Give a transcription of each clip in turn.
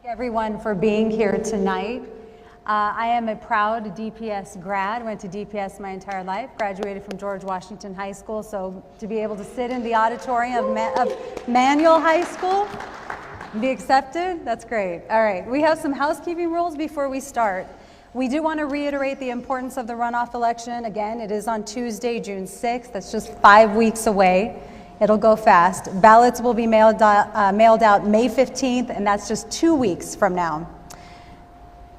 Everyone for being here tonight. I am a proud DPS grad, went to DPS my entire life, graduated from George Washington High School, so to be able to sit in the auditorium of Manual High School and be accepted, that's great. All right, we have some housekeeping rules before we start. We do want to reiterate the importance of the runoff election. Again, it is on Tuesday, June 6th. That's just 5 weeks away. It'll go fast. Ballots will be mailed out May 15th, and that's just 2 weeks from now.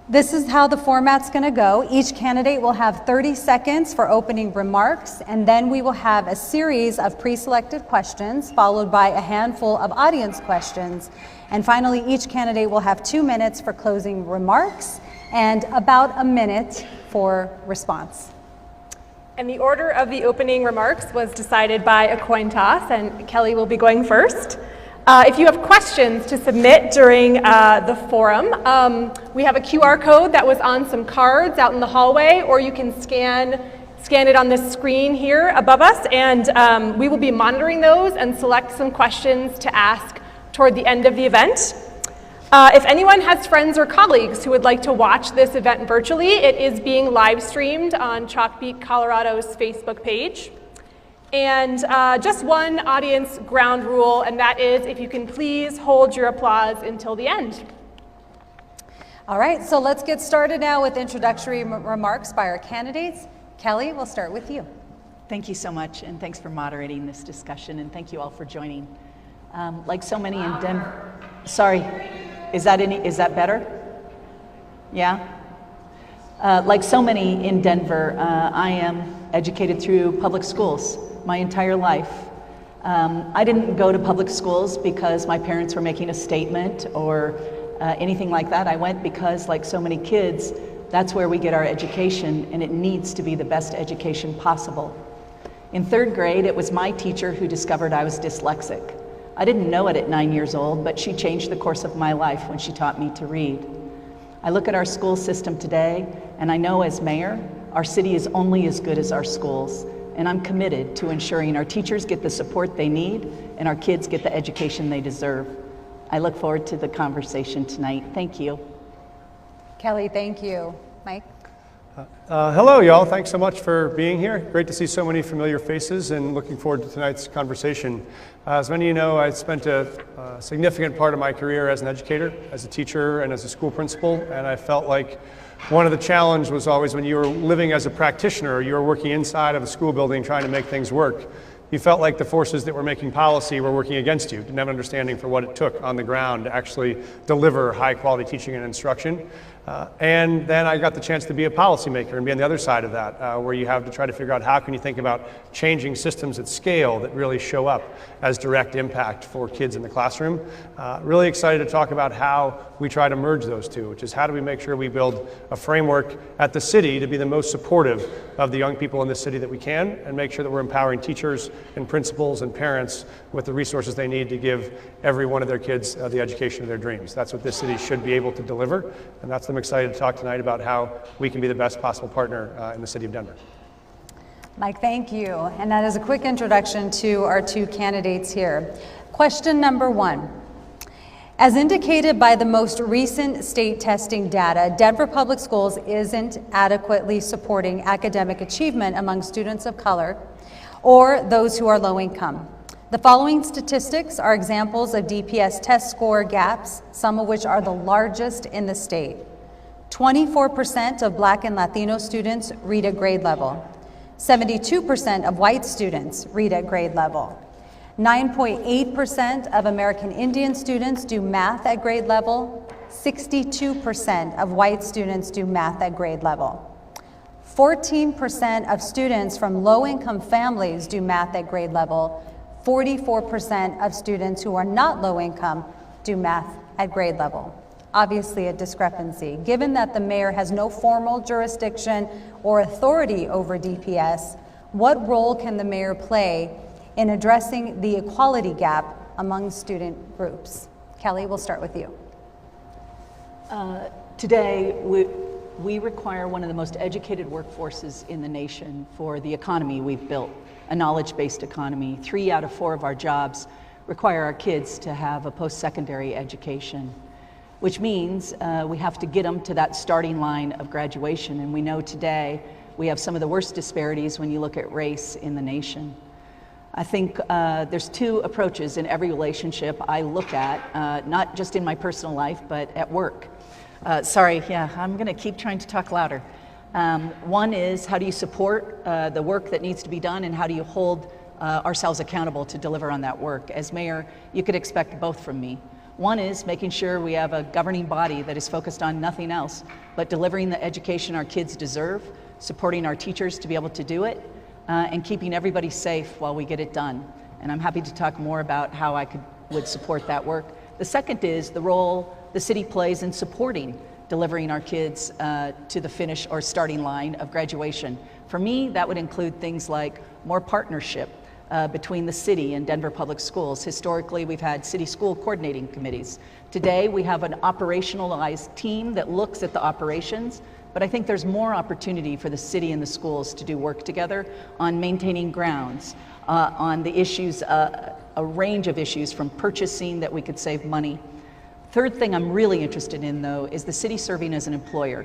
This is how the format's going to go. Each candidate will have 30 seconds for opening remarks, and then we will have a series of pre-selected questions, followed by a handful of audience questions. And finally, each candidate will have 2 minutes for closing remarks and about a minute for response. And the order of the opening remarks was decided by a coin toss, and Kelly will be going first. If you have questions to submit during the forum, we have a QR code that was on some cards out in the hallway, or you can scan it on this screen here above us, and we will be monitoring those and select some questions to ask toward the end of the event. If anyone has friends or colleagues who would like to watch this event virtually, it is being live streamed on Chalkbeat Colorado's Facebook page. And just one audience ground rule, and that is if you can please hold your applause until the end. All right, so let's get started now with introductory remarks by our candidates. Kelly, we'll start with you. Thank you so much, and thanks for moderating this discussion, and thank you all for joining. Like so many in Denver, sorry. Is that better? Yeah? Like so many in Denver, I am educated through public schools my entire life. I didn't go to public schools because my parents were making a statement or anything like that. I went because, like so many kids, that's where we get our education, and it needs to be the best education possible. In 3rd grade, it was my teacher who discovered I was dyslexic. I didn't know it at 9 years old, but she changed the course of my life when she taught me to read. I look at our school system today, and I know as mayor, our city is only as good as our schools, and I'm committed to ensuring our teachers get the support they need and our kids get the education they deserve. I look forward to the conversation tonight. Thank you. Kelly, thank you. Mike? Hello, y'all. Thanks so much for being here. Great to see so many familiar faces, and looking forward to tonight's conversation. As many of you know, I spent a significant part of my career as an educator, as a teacher, and as a school principal, and I felt like one of the challenges was always when you were living as a practitioner, you were working inside of a school building trying to make things work. You felt like the forces that were making policy were working against you, didn't have an understanding for what it took on the ground to actually deliver high quality teaching and instruction. And then I got the chance to be a policymaker and be on the other side of that, where you have to try to figure out how can you think about changing systems at scale that really show up as direct impact for kids in the classroom. Really excited to talk about how we try to merge those two, which is how do we make sure we build a framework at the city to be the most supportive of the young people in this city that we can, and make sure that we're empowering teachers and principals and parents with the resources they need to give every one of their kids the education of their dreams. That's what this city should be able to deliver, and that's I'm excited to talk tonight about how we can be the best possible partner in the city of Denver. Mike, thank you. And that is a quick introduction to our 2 candidates here. Question number 1. As indicated by the most recent state testing data, Denver Public Schools isn't adequately supporting academic achievement among students of color or those who are low income. The following statistics are examples of DPS test score gaps, some of which are the largest in the state. 24% of Black and Latino students read at grade level. 72% of white students read at grade level. 9.8% of American Indian students do math at grade level. 62% of white students do math at grade level. 14% of students from low-income families do math at grade level. 44% of students who are not low-income do math at grade level. Obviously a discrepancy. Given that the mayor has no formal jurisdiction or authority over DPS, what role can the mayor play in addressing the equality gap among student groups? Kelly, we'll start with you. Today, we require one of the most educated workforces in the nation for the economy we've built, a knowledge-based economy. 3 out of 4 of our jobs require our kids to have a post-secondary education. which means we have to get them to that starting line of graduation. And we know today we have some of the worst disparities when you look at race in the nation. I think there's two approaches in every relationship I look at, not just in my personal life, but at work. Sorry, yeah, I'm gonna keep trying to talk louder. One is, how do you support the work that needs to be done, and how do you hold ourselves accountable to deliver on that work? As mayor, you could expect both from me. One is making sure we have a governing body that is focused on nothing else but delivering the education our kids deserve, supporting our teachers to be able to do it, and keeping everybody safe while we get it done. And I'm happy to talk more about how I would support that work. The second is the role the city plays in supporting delivering our kids to the finish or starting line of graduation. For me, that would include things like more partnership between the city and Denver Public Schools. Historically, we've had city school coordinating committees. Today, we have an operationalized team that looks at the operations, but I think there's more opportunity for the city and the schools to do work together on maintaining grounds, on the issues, a range of issues from purchasing that we could save money. Third thing I'm really interested in, though, is the city serving as an employer,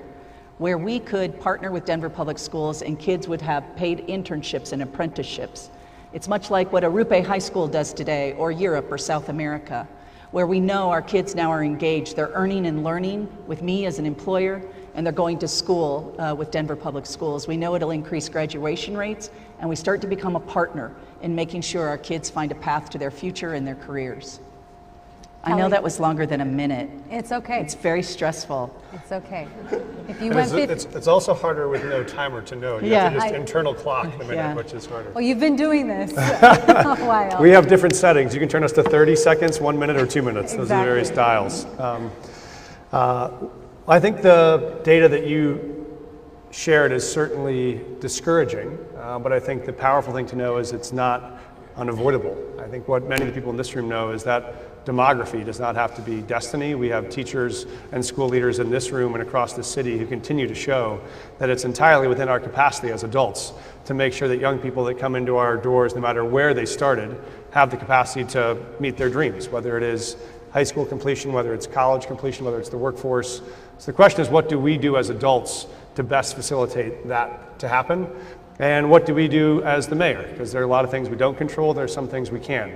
where we could partner with Denver Public Schools and kids would have paid internships and apprenticeships. It's much like what Arupe High School does today, or Europe or South America, where we know our kids now are engaged. They're earning and learning with me as an employer, and they're going to school with Denver Public Schools. We know it'll increase graduation rates, and we start to become a partner in making sure our kids find a path to their future and their careers. I know that was longer than a minute. It's okay. It's very stressful. It's okay. If you went It's also harder with no timer to know. You have to just internal clock the minute, which is harder. Well, you've been doing this a while. We have different settings. You can turn us to 30 seconds, 1 minute, or 2 minutes. Those are the various dials. I think the data that you shared is certainly discouraging, but I think the powerful thing to know is it's not unavoidable. I think what many of the people in this room know is that demography does not have to be destiny. We have teachers and school leaders in this room and across the city who continue to show that it's entirely within our capacity as adults to make sure that young people that come into our doors, no matter where they started, have the capacity to meet their dreams, whether it is high school completion, whether it's college completion, whether it's the workforce. So the question is, what do we do as adults to best facilitate that to happen? And what do we do as the mayor? Because there are a lot of things we don't control, there are some things we can.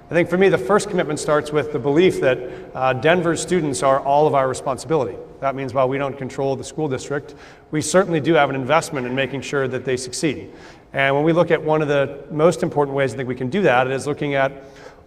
I think for me, the first commitment starts with the belief that Denver's students are all of our responsibility. That means while we don't control the school district, we certainly do have an investment in making sure that they succeed. And when we look at one of the most important ways I think we can do that is looking at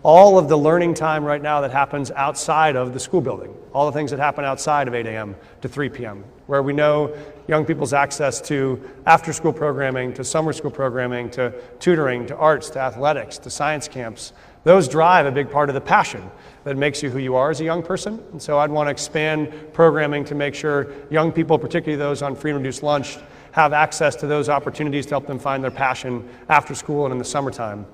all of the learning time right now that happens outside of the school building, all the things that happen outside of 8 a.m. to 3 p.m., where we know young people's access to after-school programming, to summer school programming, to tutoring, to arts, to athletics, to science camps. Those drive a big part of the passion that makes you who you are as a young person. And so I'd want to expand programming to make sure young people, particularly those on free and reduced lunch, have access to those opportunities to help them find their passion after school and in the summertime.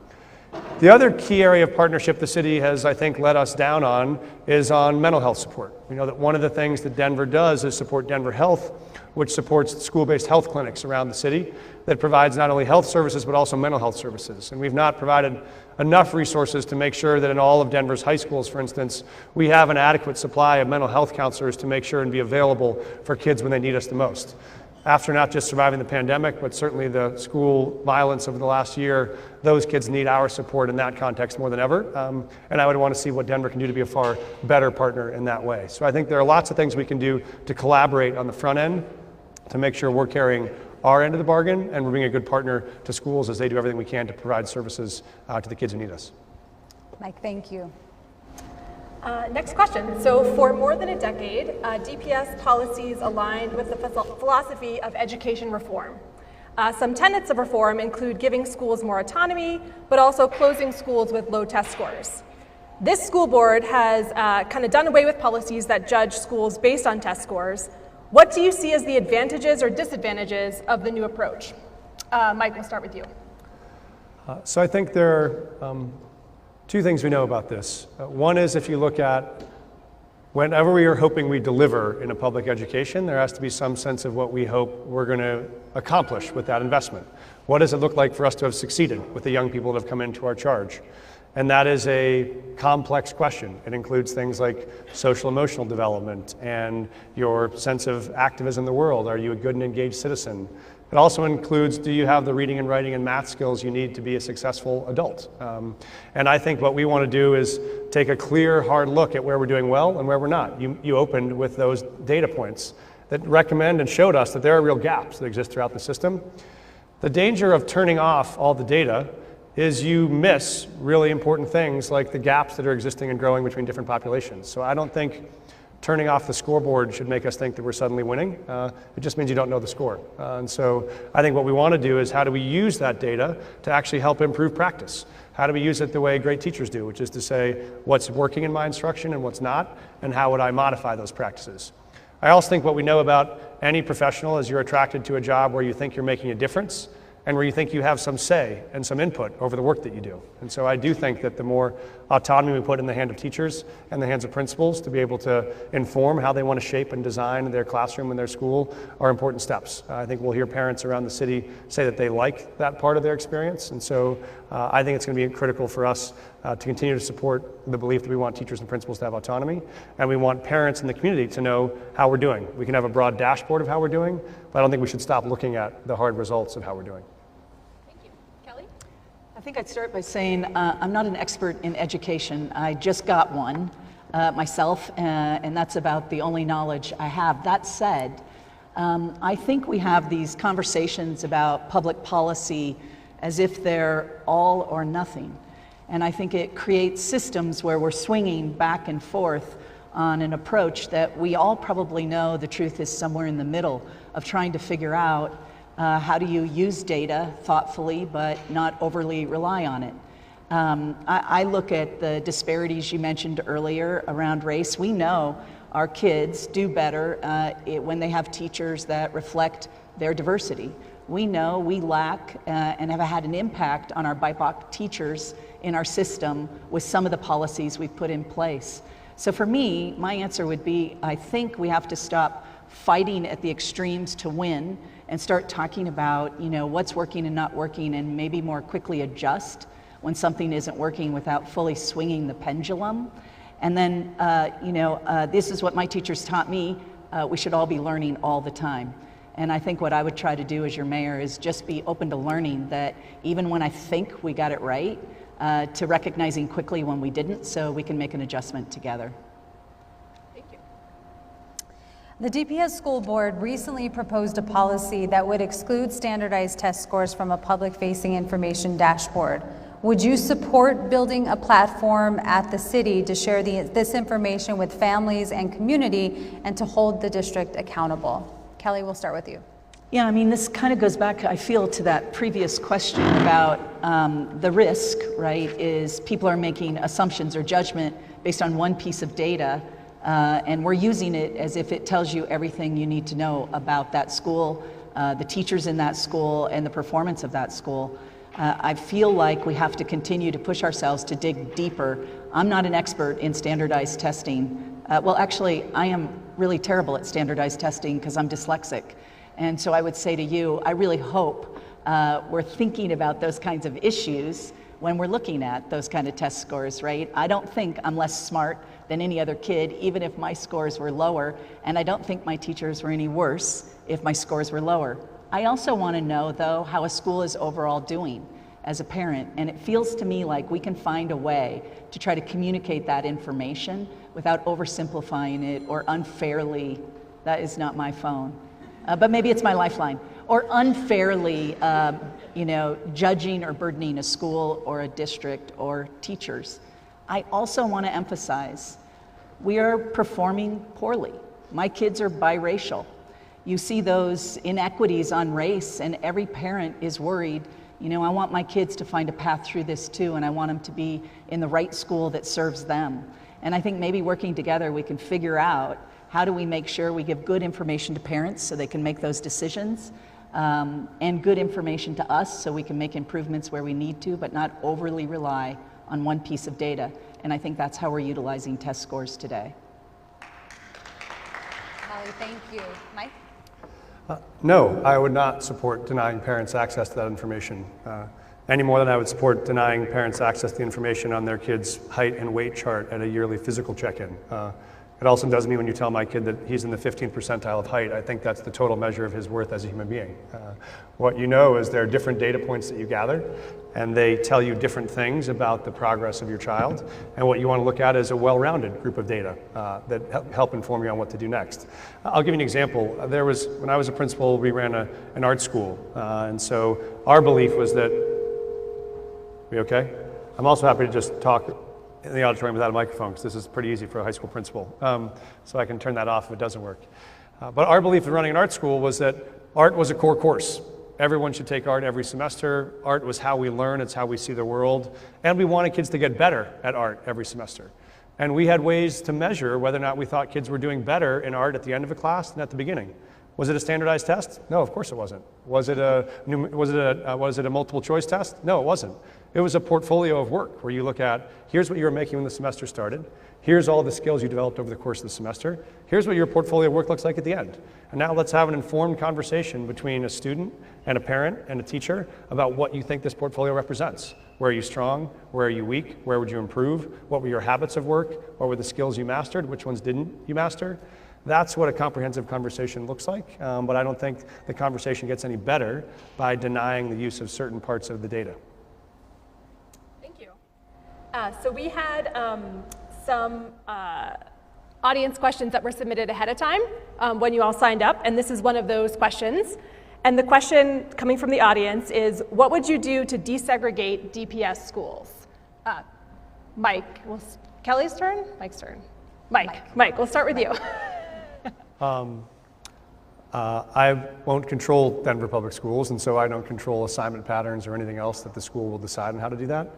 The other key area of partnership the city has, I think, let us down on is on mental health support. We know that one of the things that Denver does is support Denver Health, which supports school-based health clinics around the city that provides not only health services but also mental health services. And we've not provided enough resources to make sure that in all of Denver's high schools, for instance, we have an adequate supply of mental health counselors to make sure and be available for kids when they need us the most. After not just surviving the pandemic, but certainly the school violence over the last year, those kids need our support in that context more than ever. And I would want to see what Denver can do to be a far better partner in that way. So I think there are lots of things we can do to collaborate on the front end to make sure we're carrying our end of the bargain and we're being a good partner to schools as they do everything we can to provide services to the kids who need us. Mike, thank you. Next question. So for more than a decade, DPS policies aligned with the philosophy of education reform. Some tenets of reform include giving schools more autonomy, but also closing schools with low test scores. This school board has kind of done away with policies that judge schools based on test scores. What do you see as the advantages or disadvantages of the new approach? Mike, we'll start with you. So I think there are two things we know about this. One is if you look at whenever we are hoping we deliver in a public education, there has to be some sense of what we hope we're going to accomplish with that investment. What does it look like for us to have succeeded with the young people that have come into our charge? And that is a complex question. It includes things like social emotional development and your sense of activism in the world. Are you a good and engaged citizen? It also includes, do you have the reading and writing and math skills you need to be a successful adult? And I think what we want to do is take a clear, hard look at where we're doing well and where we're not. You opened with those data points that recommend and showed us that there are real gaps that exist throughout the system. The danger of turning off all the data is you miss really important things like the gaps that are existing and growing between different populations. So I don't think turning off the scoreboard should make us think that we're suddenly winning. It just means you don't know the score. And so I think what we want to do is how do we use that data to actually help improve practice? How do we use it the way great teachers do, which is to say what's working in my instruction and what's not, and how would I modify those practices? I also think what we know about any professional is you're attracted to a job where you think you're making a difference and where you think you have some say and some input over the work that you do. And so I do think that the more autonomy we put in the hand of teachers and the hands of principals to be able to inform how they want to shape and design their classroom and their school are important steps. I think we'll hear parents around the city say that they like that part of their experience. And so I think it's going to be critical for us to continue to support the belief that we want teachers and principals to have autonomy, and we want parents in the community to know how we're doing. We can have a broad dashboard of how we're doing, but I don't think we should stop looking at the hard results of how we're doing. I think I'd start by saying I'm not an expert in education. I just got one myself, and that's about the only knowledge I have. That said, I think we have these conversations about public policy as if they're all or nothing. And I think it creates systems where we're swinging back and forth on an approach that we all probably know the truth is somewhere in the middle of trying to figure out how do you use data thoughtfully but not overly rely on it. I look at the disparities you mentioned earlier around race. We know our kids do better when they have teachers that reflect their diversity. We know we lack and have had an impact on our BIPOC teachers in our system with some of the policies we've put in place. So for me, my answer would be, I think we have to stop fighting at the extremes to win and start talking about, what's working and not working, and maybe more quickly adjust when something isn't working without fully swinging the pendulum. And then, this is what my teachers taught me, we should all be learning all the time. And I think what I would try to do as your mayor is just be open to learning that even when I think we got it right, to recognizing quickly when we didn't, so we can make an adjustment together. Thank you. The DPS School Board recently proposed a policy that would exclude standardized test scores from a public-facing information dashboard. Would you support building a platform at the city to share this information with families and community and to hold the district accountable? Kelly, we'll start with you. Yeah, this kind of goes back, I feel, to that previous question about the risk, right, is people are making assumptions or judgment based on one piece of data, and we're using it as if it tells you everything you need to know about that school, the teachers in that school, and the performance of that school. I feel like we have to continue to push ourselves to dig deeper. I'm not an expert in standardized testing. Well, actually, I am really terrible at standardized testing because I'm dyslexic. And so I would say to you, I really hope we're thinking about those kinds of issues when we're looking at those kind of test scores, right? I don't think I'm less smart than any other kid, even if my scores were lower, and I don't think my teachers were any worse if my scores were lower. I also want to know, though, how a school is overall doing as a parent, and it feels to me like we can find a way to try to communicate that information without oversimplifying it or unfairly, that is not my phone, but maybe it's my lifeline, or unfairly judging or burdening a school or a district or teachers. I also want to emphasize, we are performing poorly. My kids are biracial. You see those inequities on race, and every parent is worried, I want my kids to find a path through this too, and I want them to be in the right school that serves them. And I think maybe working together we can figure out how do we make sure we give good information to parents so they can make those decisions, and good information to us so we can make improvements where we need to, but not overly rely on one piece of data. And I think that's how we're utilizing test scores today. Kelly, thank you. Mike? No, I would not support denying parents access to that information. any more than I would support denying parents access to information on their kid's height and weight chart at a yearly physical check-in. It also doesn't mean when you tell my kid that he's in the 15th percentile of height, I think that's the total measure of his worth as a human being. What you know is there are different data points that you gather, and they tell you different things about the progress of your child. And what you want to look at is a well-rounded group of data that help inform you on what to do next. I'll give you an example. When I was a principal, we ran an art school. And so our belief was that, we okay? I'm also happy to just talk in the auditorium without a microphone, because this is pretty easy for a high school principal. So I can turn that off if it doesn't work. But our belief in running an art school was that art was a core course. Everyone should take art every semester. Art was how we learn, it's how we see the world. And we wanted kids to get better at art every semester. And we had ways to measure whether or not we thought kids were doing better in art at the end of a class than at the beginning. Was it a standardized test? No, of course it wasn't. Was it a multiple choice test? No, it wasn't. It was a portfolio of work where you look at, here's what you were making when the semester started. Here's all the skills you developed over the course of the semester. Here's what your portfolio of work looks like at the end. And now let's have an informed conversation between a student and a parent and a teacher about what you think this portfolio represents. Where are you strong? Where are you weak? Where would you improve? What were your habits of work? What were the skills you mastered? Which ones didn't you master? That's what a comprehensive conversation looks like, but I don't think the conversation gets any better by denying the use of certain parts of the data. Thank you. So we had some audience questions that were submitted ahead of time when you all signed up, and this is one of those questions. And the question coming from the audience is, what would you do to desegregate DPS schools? Mike, Kelly's turn? Mike's turn. Mike, we'll start with you. I won't control Denver Public Schools, and so I don't control assignment patterns or anything else that the school will decide on how to do that.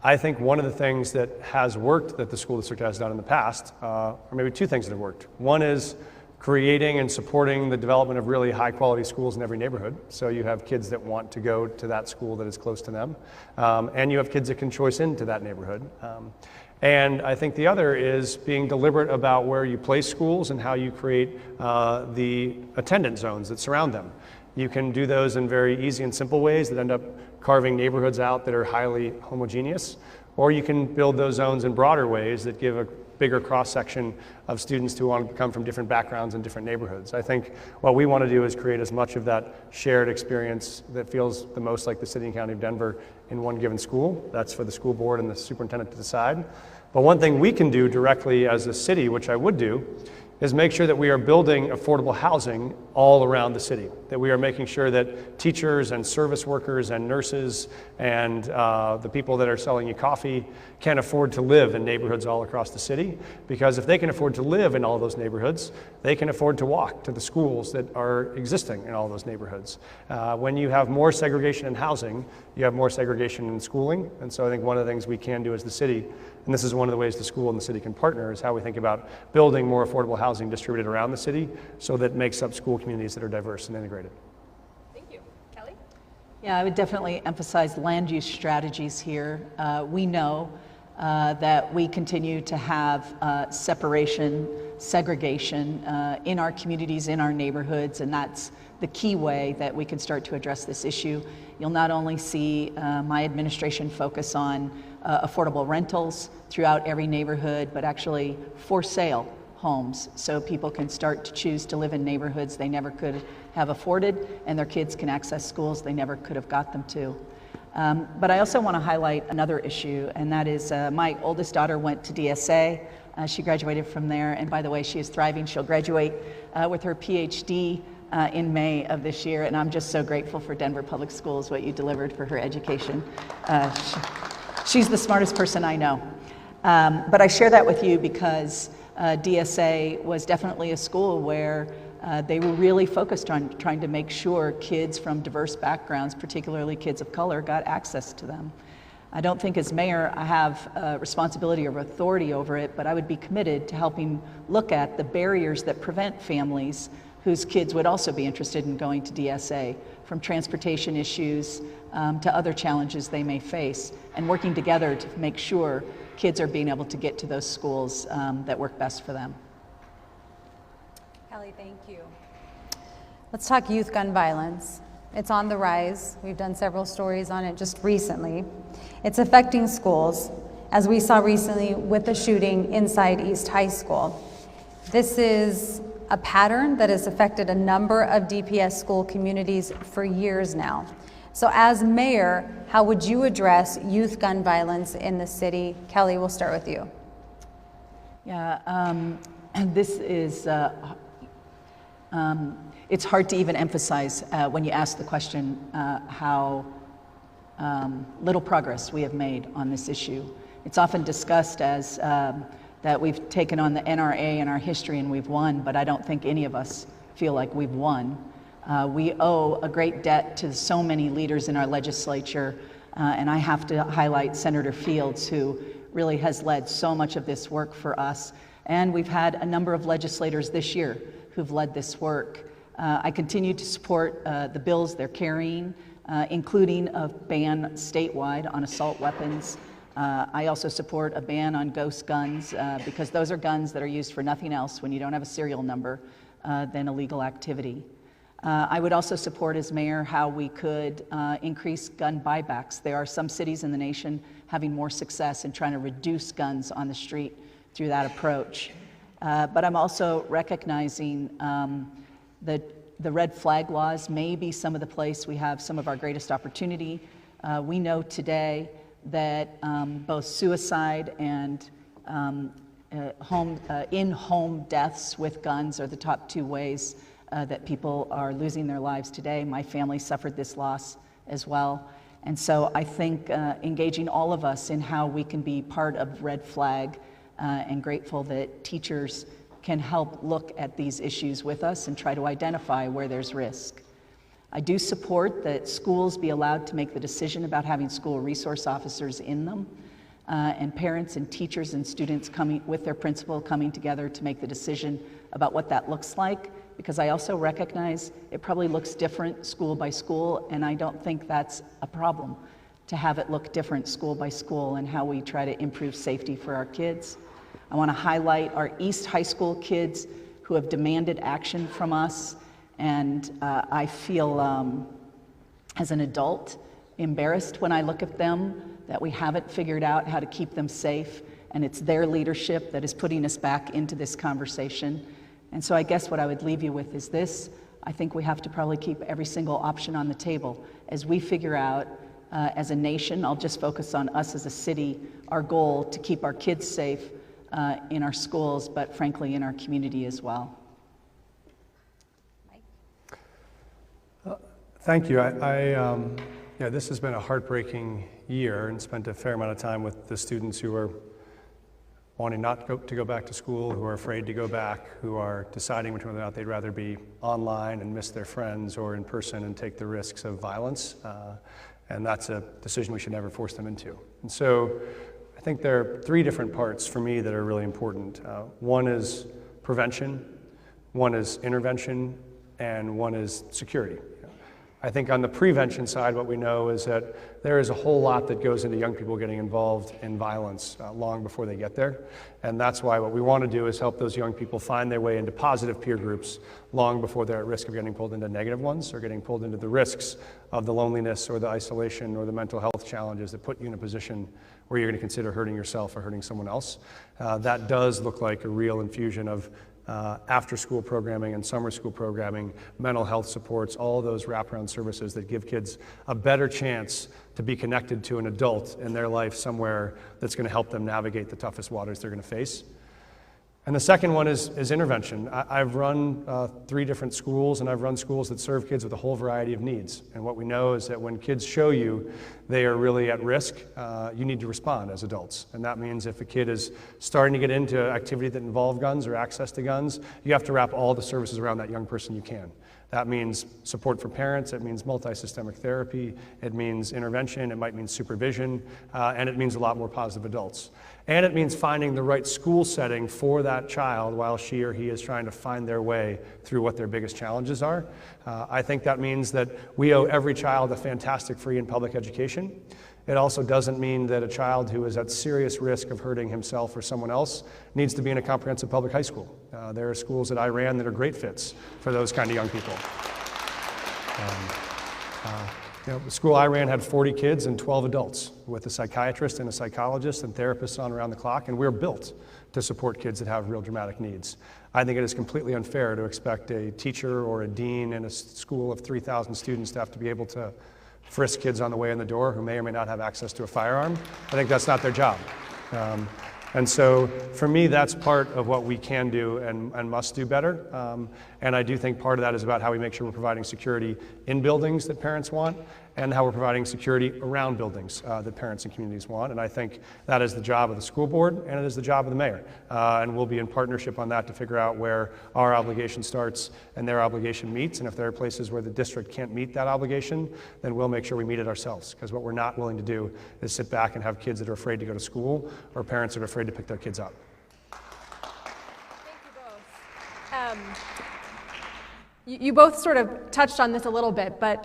I think one of the things that has worked that the school district has done in the past, or maybe two things that have worked. One is creating and supporting the development of really high quality schools in every neighborhood. So you have kids that want to go to that school that is close to them, and you have kids that can choice into that neighborhood. And I think the other is being deliberate about where you place schools and how you create the attendance zones that surround them. You can do those in very easy and simple ways that end up carving neighborhoods out that are highly homogeneous, or you can build those zones in broader ways that give a bigger cross-section of students who want to come from different backgrounds and different neighborhoods. I think what we want to do is create as much of that shared experience that feels the most like the city and county of Denver in one given school. That's for the school board and the superintendent to decide. But one thing we can do directly as a city, which I would do, is make sure that we are building affordable housing all around the city, that we are making sure that teachers and service workers and nurses and the people that are selling you coffee can afford to live in neighborhoods all across the city, because if they can afford to live in all those neighborhoods, they can afford to walk to the schools that are existing in all those neighborhoods. When you have more segregation in housing, you have more segregation in schooling, and so I think one of the things we can do as the city, and this is one of the ways the school and the city can partner, is how we think about building more affordable housing distributed around the city so that it makes up school communities that are diverse and integrated. Thank you. Kelly? Yeah, I would definitely emphasize land use strategies here. We know that we continue to have separation, segregation in our communities, in our neighborhoods, and that's the key way that we can start to address this issue. You'll not only see my administration focus on affordable rentals throughout every neighborhood, but actually for sale homes, so people can start to choose to live in neighborhoods they never could have afforded, and their kids can access schools they never could have got them to. But I also want to highlight another issue, and that is my oldest daughter went to DSA. She graduated from there, and by the way, she is thriving. She'll graduate with her PhD in May of this year, and I'm just so grateful for Denver Public Schools, what you delivered for her education. She's the smartest person I know. But I share that with you because DSA was definitely a school where they were really focused on trying to make sure kids from diverse backgrounds, particularly kids of color, got access to them. I don't think as mayor I have responsibility or authority over it, but I would be committed to helping look at the barriers that prevent families whose kids would also be interested in going to DSA, from transportation issues to other challenges they may face, and working together to make sure kids are being able to get to those schools that work best for them. Kelly, thank you. Let's talk youth gun violence. It's on the rise. We've done several stories on it just recently. It's affecting schools, as we saw recently with the shooting inside East High School. This is a pattern that has affected a number of DPS school communities for years now. So as mayor, how would you address youth gun violence in the city? Kelly, we'll start with you. Yeah, this is, it's hard to even emphasize when you ask the question how little progress we have made on this issue. It's often discussed as that we've taken on the NRA in our history and we've won, but I don't think any of us feel like we've won. We owe a great debt to so many leaders in our legislature, and I have to highlight Senator Fields, who really has led so much of this work for us. And we've had a number of legislators this year who've led this work. I continue to support the bills they're carrying, including a ban statewide on assault weapons. I also support a ban on ghost guns because those are guns that are used for nothing else when you don't have a serial number than illegal activity. I would also support as mayor how we could increase gun buybacks. There are some cities in the nation having more success in trying to reduce guns on the street through that approach. But I'm also recognizing that the red flag laws may be some of the place we have some of our greatest opportunity. We know today that both suicide and in-home deaths with guns are the top two ways that people are losing their lives today. My family suffered this loss as well. And so I think engaging all of us in how we can be part of Red Flag and grateful that teachers can help look at these issues with us and try to identify where there's risk. I do support that schools be allowed to make the decision about having school resource officers in them, and parents and teachers and students coming with their principal coming together to make the decision about what that looks like, because I also recognize it probably looks different school by school, and I don't think that's a problem to have it look different school by school and how we try to improve safety for our kids. I want to highlight our East High School kids who have demanded action from us. And I feel, as an adult, embarrassed when I look at them that we haven't figured out how to keep them safe, and it's their leadership that is putting us back into this conversation. And so I guess what I would leave you with is this. I think we have to probably keep every single option on the table as we figure out, as a nation, I'll just focus on us as a city, our goal to keep our kids safe in our schools, but frankly in our community as well. Thank you. Yeah, this has been a heartbreaking year, and spent a fair amount of time with the students who are wanting not to go back to school, who are afraid to go back, who are deciding whether or not they'd rather be online and miss their friends or in person and take the risks of violence. And that's a decision we should never force them into. And so I think there are three different parts for me that are really important. One is prevention, one is intervention, and one is security. I think on the prevention side, what we know is that there is a whole lot that goes into young people getting involved in violence long before they get there. And that's why what we want to do is help those young people find their way into positive peer groups long before they're at risk of getting pulled into negative ones or getting pulled into the risks of the loneliness or the isolation or the mental health challenges that put you in a position where you're going to consider hurting yourself or hurting someone else. That does look like a real infusion of after-school programming and summer school programming, mental health supports, all those wraparound services that give kids a better chance to be connected to an adult in their life somewhere that's going to help them navigate the toughest waters they're going to face. And the second one is intervention. I've run 3 different schools, and I've run schools that serve kids with a whole variety of needs. And what we know is that when kids show you they are really at risk, you need to respond as adults. And that means if a kid is starting to get into activity that involve guns or access to guns, you have to wrap all the services around that young person you can. That means support for parents, it means multi-systemic therapy, it means intervention, it might mean supervision, and it means a lot more positive adults. And it means finding the right school setting for that child while she or he is trying to find their way through what their biggest challenges are. I think that means that we owe every child a fantastic free and public education. It also doesn't mean that a child who is at serious risk of hurting himself or someone else needs to be in a comprehensive public high school. There are schools that I ran that are great fits for those kind of young people. The school I ran had 40 kids and 12 adults with a psychiatrist and a psychologist and therapists on around the clock, and we're built to support kids that have real dramatic needs. I think it is completely unfair to expect a teacher or a dean in a school of 3,000 students to have to be able to frisk kids on the way in the door who may or may not have access to a firearm. I think that's not their job. And so for me, that's part of what we can do and must do better. And I do think part of that is about how we make sure we're providing security in buildings that parents want and how we're providing security around buildings that parents and communities want. And I think that is the job of the school board and it is the job of the mayor. And we'll be in partnership on that to figure out where our obligation starts and their obligation meets. And if there are places where the district can't meet that obligation, then we'll make sure we meet it ourselves. Because what we're not willing to do is sit back and have kids that are afraid to go to school or parents that are afraid to pick their kids up. Thank you both. You both sort of touched on this a little bit, but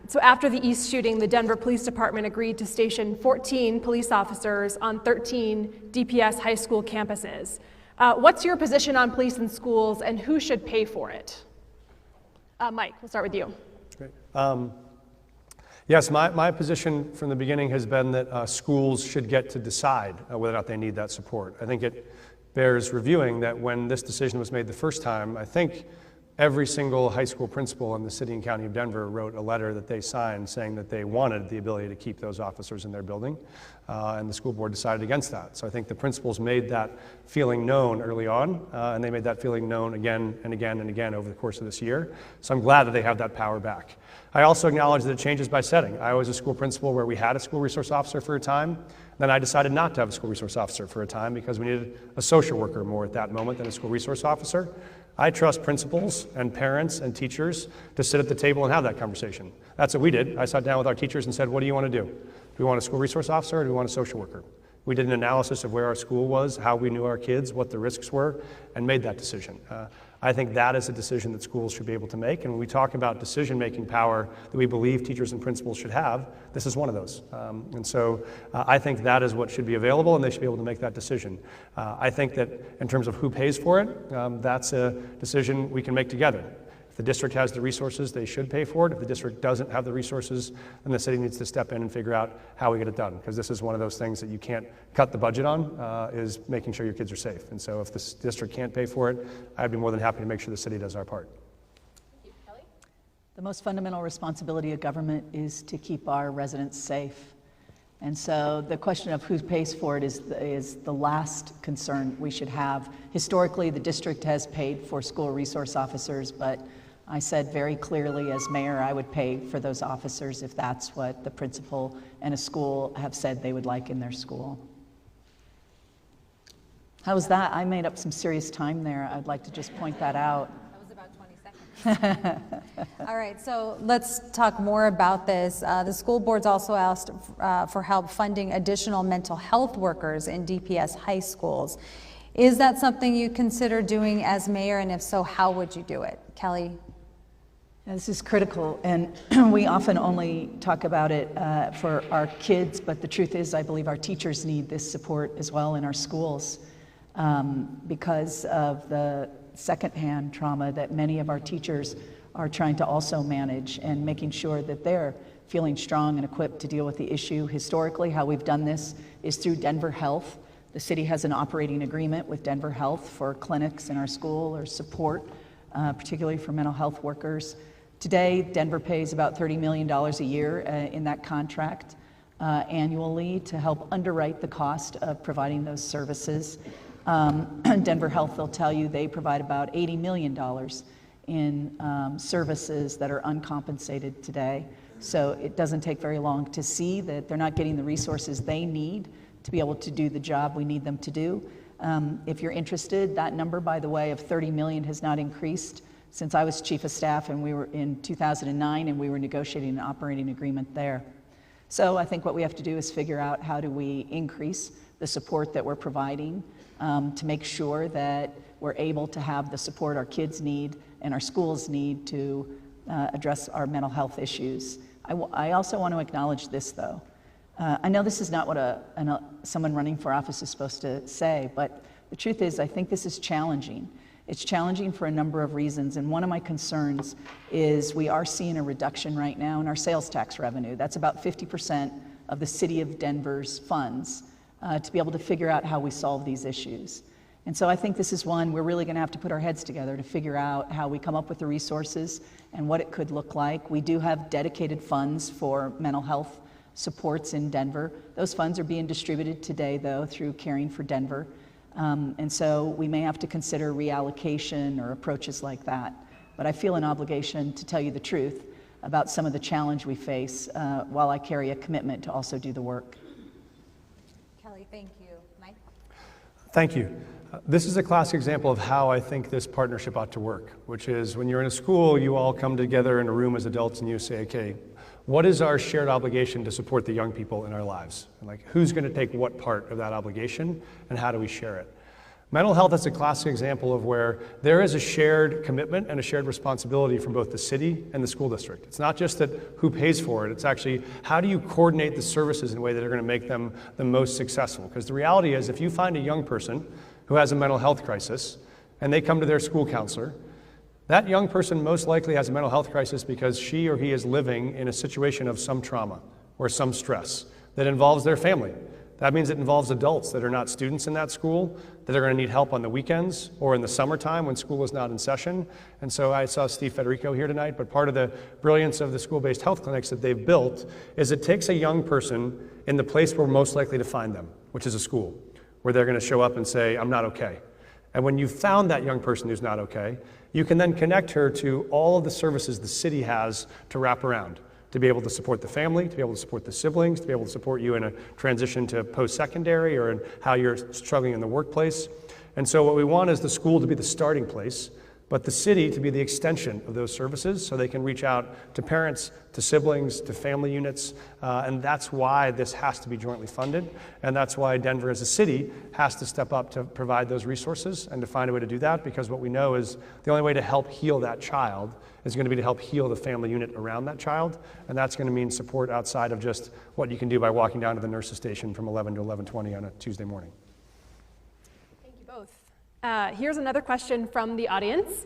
so after the East shooting, the Denver Police Department agreed to station 14 police officers on 13 DPS high school campuses. What's your position on police in schools and who should pay for it? Mike, we'll start with you. Great. Yes, my position from the beginning has been that schools should get to decide whether or not they need that support. I think it bears reviewing that when this decision was made the first time, I think every single high school principal in the city and county of Denver wrote a letter that they signed saying that they wanted the ability to keep those officers in their building, and the school board decided against that. So I think the principals made that feeling known early on, and they made that feeling known again and again and again over the course of this year. So I'm glad that they have that power back. I also acknowledge that it changes by setting. I was a school principal where we had a school resource officer for a time. Then I decided not to have a school resource officer for a time because we needed a social worker more at that moment than a school resource officer. I trust principals and parents and teachers to sit at the table and have that conversation. That's what we did. I sat down with our teachers and said, what do you want to do? Do we want a school resource officer or do we want a social worker? We did an analysis of where our school was, how we knew our kids, what the risks were, and made that decision. I think that is a decision that schools should be able to make. And when we talk about decision-making power that we believe teachers and principals should have, this is one of those. And so I think that is what should be available, and they should be able to make that decision. I think that in terms of who pays for it, that's a decision we can make together. If the district has the resources, they should pay for it. If the district doesn't have the resources, then the city needs to step in and figure out how we get it done. Because this is one of those things that you can't cut the budget on, is making sure your kids are safe. And so if the district can't pay for it, I'd be more than happy to make sure the city does our part. Thank you. Kelly? The most fundamental responsibility of government is to keep our residents safe. And so the question of who pays for it is the last concern we should have. Historically, the district has paid for school resource officers, but I said very clearly as mayor I would pay for those officers if that's what the principal and a school have said they would like in their school. How was that? I made up some serious time there. I'd like to just point that out. That was about 20 seconds. All right, so let's talk more about this. The school board's also asked for help funding additional mental health workers in DPS high schools. Is that something you consider doing as mayor, and if so, how would you do it? Kelly? This is critical, and we often only talk about it for our kids, but the truth is I believe our teachers need this support as well in our schools because of the secondhand trauma that many of our teachers are trying to also manage and making sure that they're feeling strong and equipped to deal with the issue. Historically, how we've done this is through Denver Health. The city has an operating agreement with Denver Health for clinics in our school or support, particularly for mental health workers. Today, Denver pays about $30 million a year in that contract annually to help underwrite the cost of providing those services. Denver Health, they'll tell you, they provide about $80 million in services that are uncompensated today. So it doesn't take very long to see that they're not getting the resources they need to be able to do the job we need them to do. If you're interested, that number, by the way, of 30 million has not increased since I was chief of staff and we were in 2009 and we were negotiating an operating agreement there. So I think what we have to do is figure out how do we increase the support that we're providing to make sure that we're able to have the support our kids need and our schools need to address our mental health issues. I also want to acknowledge this though. I know this is not what someone running for office is supposed to say, but the truth is I think this is challenging. It's challenging for a number of reasons, and one of my concerns is we are seeing a reduction right now in our sales tax revenue. That's about 50% of the City of Denver's funds to be able to figure out how we solve these issues. And so I think this is one we're really going to have to put our heads together to figure out how we come up with the resources and what it could look like. We do have dedicated funds for mental health supports in Denver. Those funds are being distributed today, though, through Caring for Denver. And so we may have to consider reallocation or approaches like that. But I feel an obligation to tell you the truth about some of the challenge we face while I carry a commitment to also do the work. Kelly, thank you. Mike? Thank you. This is a classic example of how I think this partnership ought to work, which is when you're in a school, you all come together in a room as adults and you say, okay, what is our shared obligation to support the young people in our lives? And like, who's going to take what part of that obligation and how do we share it? Mental health is a classic example of where there is a shared commitment and a shared responsibility from both the city and the school district. It's not just that who pays for it, it's actually how do you coordinate the services in a way that are going to make them the most successful? Because the reality is if you find a young person who has a mental health crisis and they come to their school counselor, that young person most likely has a mental health crisis because she or he is living in a situation of some trauma or some stress that involves their family. That means it involves adults that are not students in that school, that are going to need help on the weekends or in the summertime when school is not in session. And so I saw Steve Federico here tonight, but part of the brilliance of the school-based health clinics that they've built is it takes a young person in the place where we're most likely to find them, which is a school, where they're going to show up and say, I'm not okay. And when you've found that young person who's not okay, you can then connect her to all of the services the city has to wrap around, to be able to support the family, to be able to support the siblings, to be able to support you in a transition to post-secondary or in how you're struggling in the workplace. And so what we want is the school to be the starting place, but the city to be the extension of those services so they can reach out to parents, to siblings, to family units, and that's why this has to be jointly funded, and that's why Denver as a city has to step up to provide those resources and to find a way to do that, because what we know is the only way to help heal that child is going to be to help heal the family unit around that child, and that's going to mean support outside of just what you can do by walking down to the nurse's station from 11 to 11:20 on a Tuesday morning. Thank you both. Here's another question from the audience.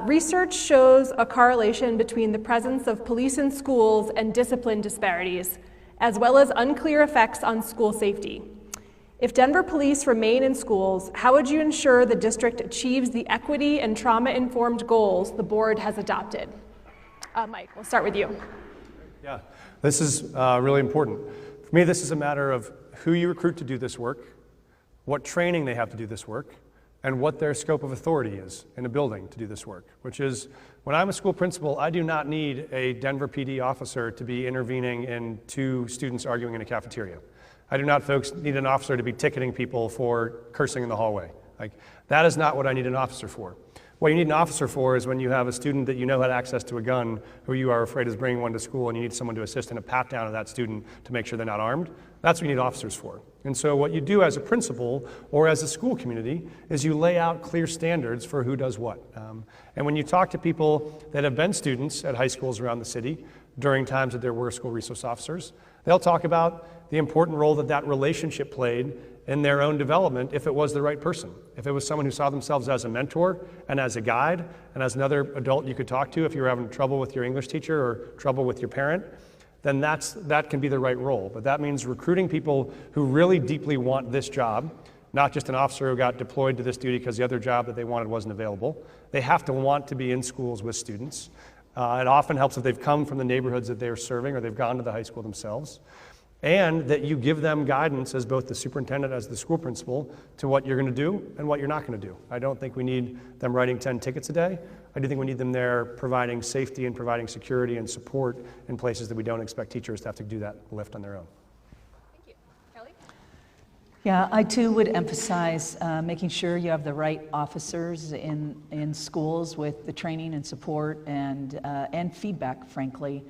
Research shows a correlation between the presence of police in schools and discipline disparities, as well as unclear effects on school safety. If Denver police remain in schools, how would you ensure the district achieves the equity and trauma-informed goals the board has adopted? Mike, we'll start with you. Yeah, this is really important. For me, this is a matter of who you recruit to do this work, what training they have to do this work, and what their scope of authority is in a building to do this work, which is, when I'm a school principal, I do not need a Denver PD officer to be intervening in two students arguing in a cafeteria. I do not, folks, need an officer to be ticketing people for cursing in the hallway. Like, that is not what I need an officer for. What you need an officer for is when you have a student that you know had access to a gun, who you are afraid is bringing one to school, and you need someone to assist in a pat down of that student to make sure they're not armed. That's what you need officers for. And so what you do as a principal or as a school community is you lay out clear standards for who does what. And when you talk to people that have been students at high schools around the city during times that there were school resource officers, they'll talk about the important role that that relationship played in their own development if it was the right person. If it was someone who saw themselves as a mentor and as a guide and as another adult you could talk to if you were having trouble with your English teacher or trouble with your parent, then that can be the right role. But that means recruiting people who really deeply want this job, not just an officer who got deployed to this duty because the other job that they wanted wasn't available. They have to want to be in schools with students. It often helps if they've come from the neighborhoods that they're serving or they've gone to the high school themselves. And that you give them guidance as both the superintendent as the school principal to what you're going to do and what you're not going to do. I don't think we need them writing 10 tickets a day. I do think we need them there providing safety and providing security and support in places that we don't expect teachers to have to do that lift on their own. Thank you. Kelly? Yeah, I too would emphasize making sure you have the right officers in schools with the training and support and feedback, frankly.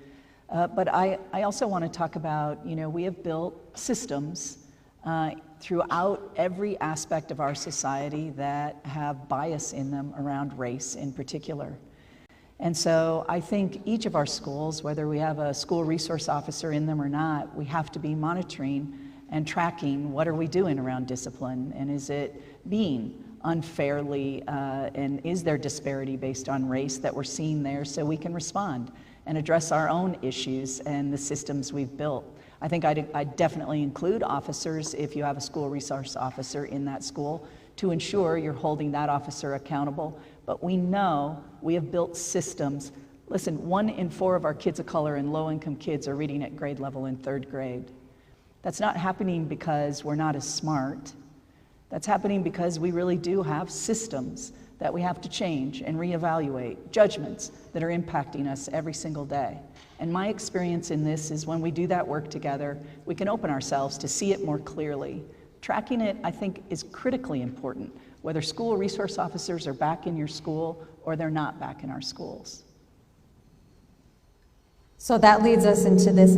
But I also want to talk about, we have built systems throughout every aspect of our society that have bias in them around race in particular. And so I think each of our schools, whether we have a school resource officer in them or not, we have to be monitoring and tracking what are we doing around discipline, and is it being unfairly, and is there disparity based on race that we're seeing there, so we can respond and address our own issues and the systems we've built. I think I'd definitely include officers, if you have a school resource officer in that school, to ensure you're holding that officer accountable. But we know we have built systems. Listen, 1 in 4 of our kids of color and low-income kids are reading at grade level in 3rd grade. That's not happening because we're not as smart. That's happening because we really do have systems that we have to change and reevaluate, judgments that are impacting us every single day. And my experience in this is when we do that work together, we can open ourselves to see it more clearly. Tracking it, I think, is critically important, whether school resource officers are back in your school or they're not back in our schools. So that leads us into this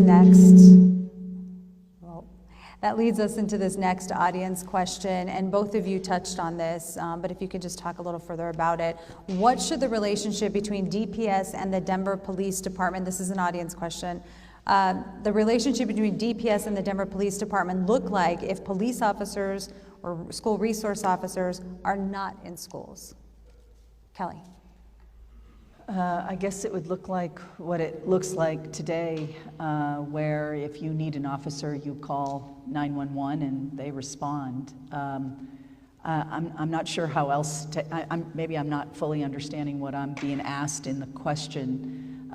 next audience question, and both of you touched on this, but if you could just talk a little further about it. What should the relationship between DPS and the Denver Police Department, this is an audience question, the relationship between DPS and the Denver Police Department look like if police officers or school resource officers are not in schools? Kelly. I guess it would look like what it looks like today, where if you need an officer, you call 911 and they respond. I'm not sure how else to, maybe I'm not fully understanding what I'm being asked in the question.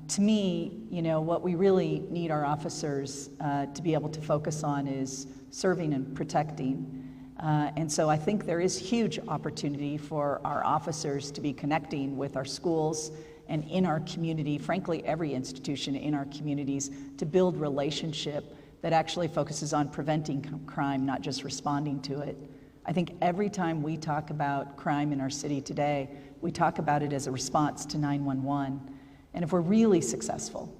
To me, you know, what we really need our officers to be able to focus on is serving and protecting. And so I think there is huge opportunity for our officers to be connecting with our schools and in our community, frankly, every institution in our communities, to build relationship that actually focuses on preventing crime, not just responding to it. I think every time we talk about crime in our city today, we talk about it as a response to 911. And if we're really successful,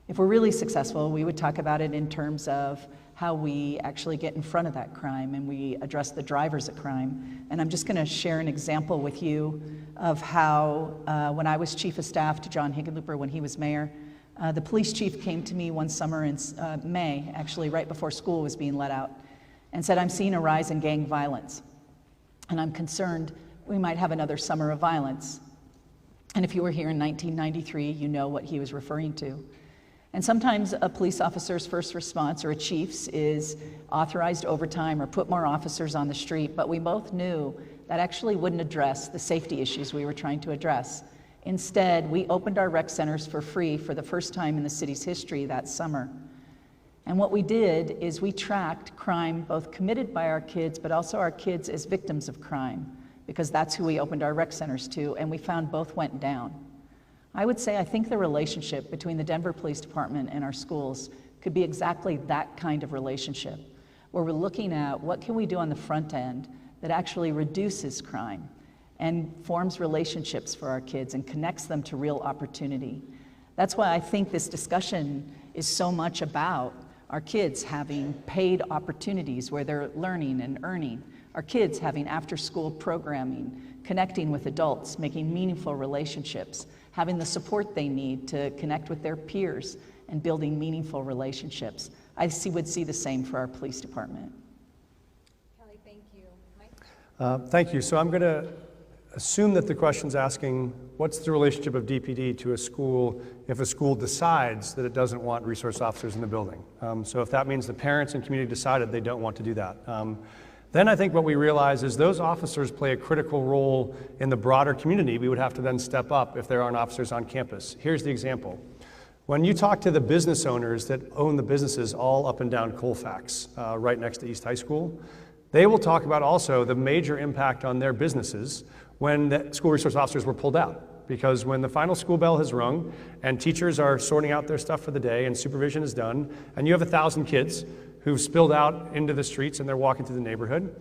we would talk about it in terms of how we actually get in front of that crime and we address the drivers of crime. And I'm just going to share an example with you of how, when I was chief of staff to John Hickenlooper when he was mayor, the police chief came to me one summer in May, actually right before school was being let out, and said, "I'm seeing a rise in gang violence, and I'm concerned we might have another summer of violence." And if you were here in 1993, you know what he was referring to. And sometimes a police officer's first response, or a chief's, is authorized overtime or put more officers on the street, but we both knew that actually wouldn't address the safety issues we were trying to address. Instead, we opened our rec centers for free for the first time in the city's history that summer. And what we did is we tracked crime both committed by our kids, but also our kids as victims of crime, because that's who we opened our rec centers to, and we found both went down. I would say I think the relationship between the Denver Police Department and our schools could be exactly that kind of relationship, where we're looking at what can we do on the front end that actually reduces crime and forms relationships for our kids and connects them to real opportunity. That's why I think this discussion is so much about our kids having paid opportunities where they're learning and earning, our kids having after-school programming, connecting with adults, making meaningful relationships, having the support they need to connect with their peers and building meaningful relationships. I would see the same for our police department. Kelly, thank you. Mike? Thank you. So I'm going to assume that the question's asking, what's the relationship of DPD to a school if a school decides that it doesn't want resource officers in the building? So if that means the parents and community decided they don't want to do that. Then I think what we realize is those officers play a critical role in the broader community. We would have to then step up if there aren't officers on campus. Here's the example. When you talk to the business owners that own the businesses all up and down Colfax, right next to East High School, they will talk about also the major impact on their businesses when the school resource officers were pulled out. Because when the final school bell has rung and teachers are sorting out their stuff for the day and supervision is done, and you have 1,000 kids who've spilled out into the streets and they're walking through the neighborhood,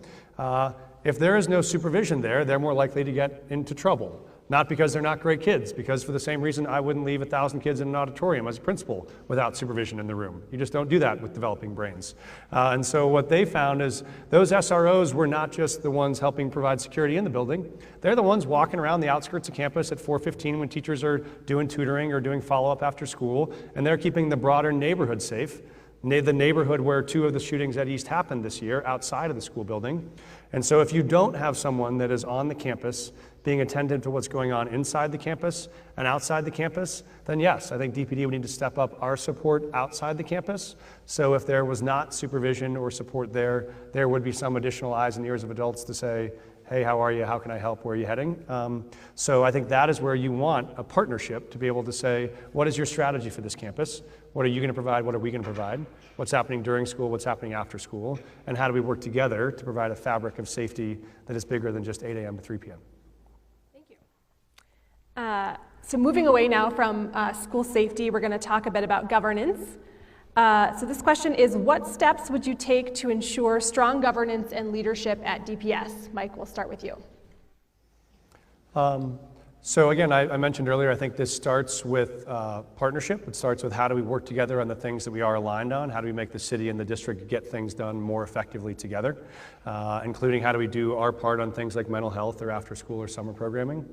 if there is no supervision there, they're more likely to get into trouble. Not because they're not great kids, because for the same reason I wouldn't leave 1,000 kids in an auditorium as a principal without supervision in the room. You just don't do that with developing brains. And so what they found is those SROs were not just the ones helping provide security in the building. They're the ones walking around the outskirts of campus at 4:15 when teachers are doing tutoring or doing follow-up after school, and they're keeping the broader neighborhood safe. the neighborhood where 2 of the shootings at East happened this year, outside of the school building. And so if you don't have someone that is on the campus being attentive to what's going on inside the campus and outside the campus, then yes, I think DPD would need to step up our support outside the campus. So if there was not supervision or support there, there would be some additional eyes and ears of adults to say, hey, how are you? How can I help? Where are you heading? So I think that is where you want a partnership to be able to say, what is your strategy for this campus? What are you going to provide? What are we going to provide? What's happening during school? What's happening after school? And how do we work together to provide a fabric of safety that is bigger than just 8 a.m. to 3 p.m.? Thank you. So moving away now from school safety, we're going to talk a bit about governance. So this question is, what steps would you take to ensure strong governance and leadership at DPS? Mike, we'll start with you. So again, I mentioned earlier, I think this starts with partnership. It starts with how do we work together on the things that we are aligned on? How do we make the city and the district get things done more effectively together? Including how do we do our part on things like mental health or after school or summer programming?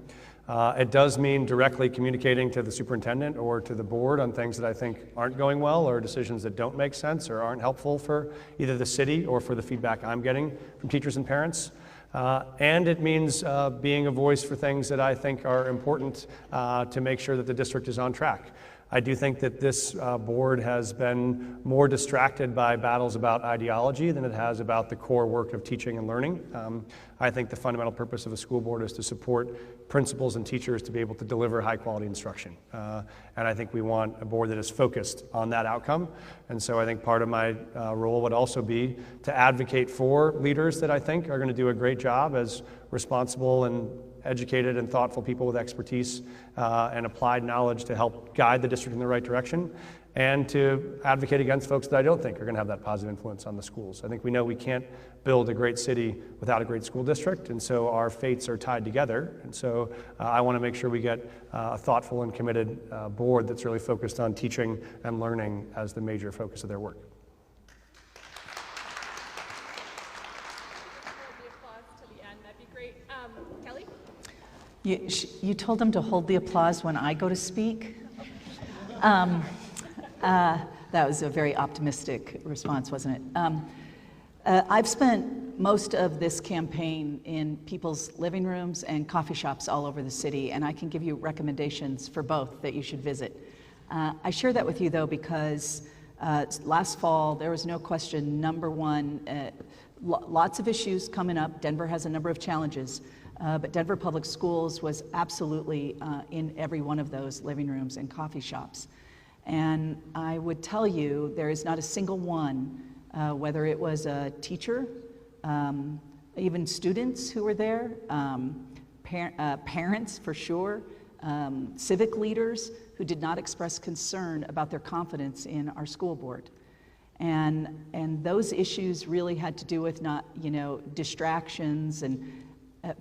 It does mean directly communicating to the superintendent or to the board on things that I think aren't going well or decisions that don't make sense or aren't helpful for either the city or for the feedback I'm getting from teachers and parents. And it means being a voice for things that I think are important to make sure that the district is on track. I do think that this board has been more distracted by battles about ideology than it has about the core work of teaching and learning. I think the fundamental purpose of a school board is to support principals and teachers to be able to deliver high quality instruction. And I think we want a board that is focused on that outcome. And so I think part of my role would also be to advocate for leaders that I think are going to do a great job as responsible and educated and thoughtful people with expertise and applied knowledge to help guide the district in the right direction, and to advocate against folks that I don't think are going to have that positive influence on the schools. I think we know we can't build a great city without a great school district, and so our fates are tied together. And so I want to make sure we get a thoughtful and committed board that's really focused on teaching and learning as the major focus of their work. You told them to hold the applause when I go to speak? That was a very optimistic response, wasn't it? I've spent most of this campaign in people's living rooms and coffee shops all over the city, and I can give you recommendations for both that you should visit. I share that with you, though, because last fall, there was no question, number one, lots of issues coming up. Denver has a number of challenges. But Denver Public Schools was absolutely in every one of those living rooms and coffee shops. And I would tell you, there is not a single one, whether it was a teacher, even students who were there, parents for sure, civic leaders who did not express concern about their confidence in our school board. And those issues really had to do with not, distractions and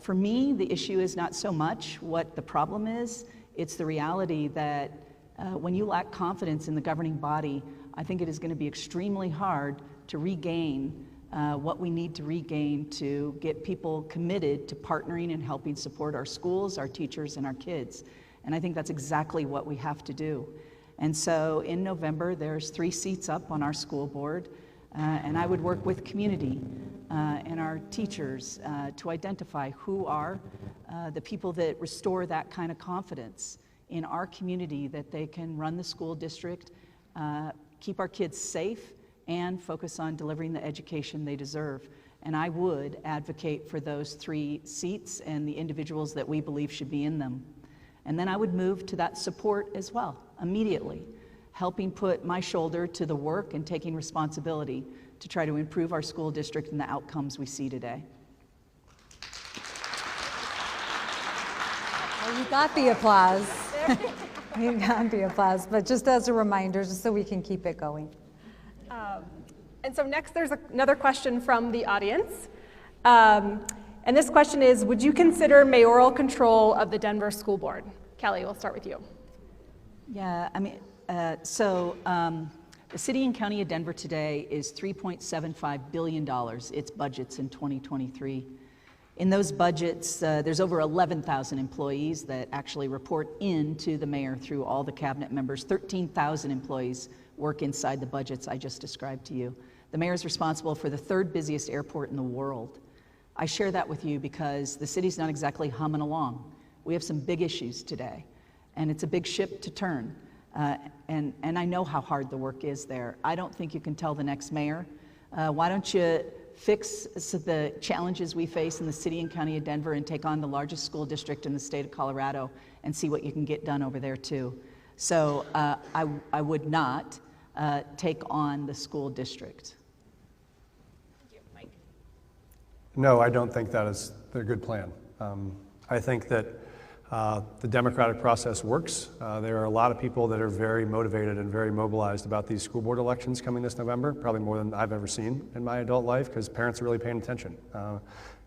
for me, the issue is not so much what the problem is, it's the reality that when you lack confidence in the governing body, I think it is going to be extremely hard to regain what we need to regain to get people committed to partnering and helping support our schools, our teachers, and our kids. And I think that's exactly what we have to do. And so in November, there's 3 seats up on our school board, and I would work with community and our teachers to identify who are the people that restore that kind of confidence in our community that they can run the school district, keep our kids safe, and focus on delivering the education they deserve. And I would advocate for those 3 seats and the individuals that we believe should be in them. And then I would move to that support as well, immediately, helping put my shoulder to the work and taking responsibility to try to improve our school district and the outcomes we see today. Well, you got the applause. You got the applause, but just as a reminder, just so we can keep it going. And so next there's another question from the audience. And this question is, would you consider mayoral control of the Denver School Board? Kelly, we'll start with you. Yeah, I mean, the city and county of Denver today is $3.75 billion, its budgets in 2023. In those budgets, there's over 11,000 employees that actually report into the mayor through all the cabinet members, 13,000 employees work inside the budgets I just described to you. The mayor is responsible for the third busiest airport in the world. I share that with you because the city's not exactly humming along. We have some big issues today, and it's a big ship to turn. And I know how hard the work is there. I don't think you can tell the next mayor, why don't you fix the challenges we face in the city and county of Denver and take on the largest school district in the state of Colorado and see what you can get done over there too. So I would not take on the school district. Thank you, Mike. No, I don't think that is a good plan. I think that the democratic process works. There are a lot of people that are very motivated and very mobilized about these school board elections coming this November, probably more than I've ever seen in my adult life, because parents are really paying attention. And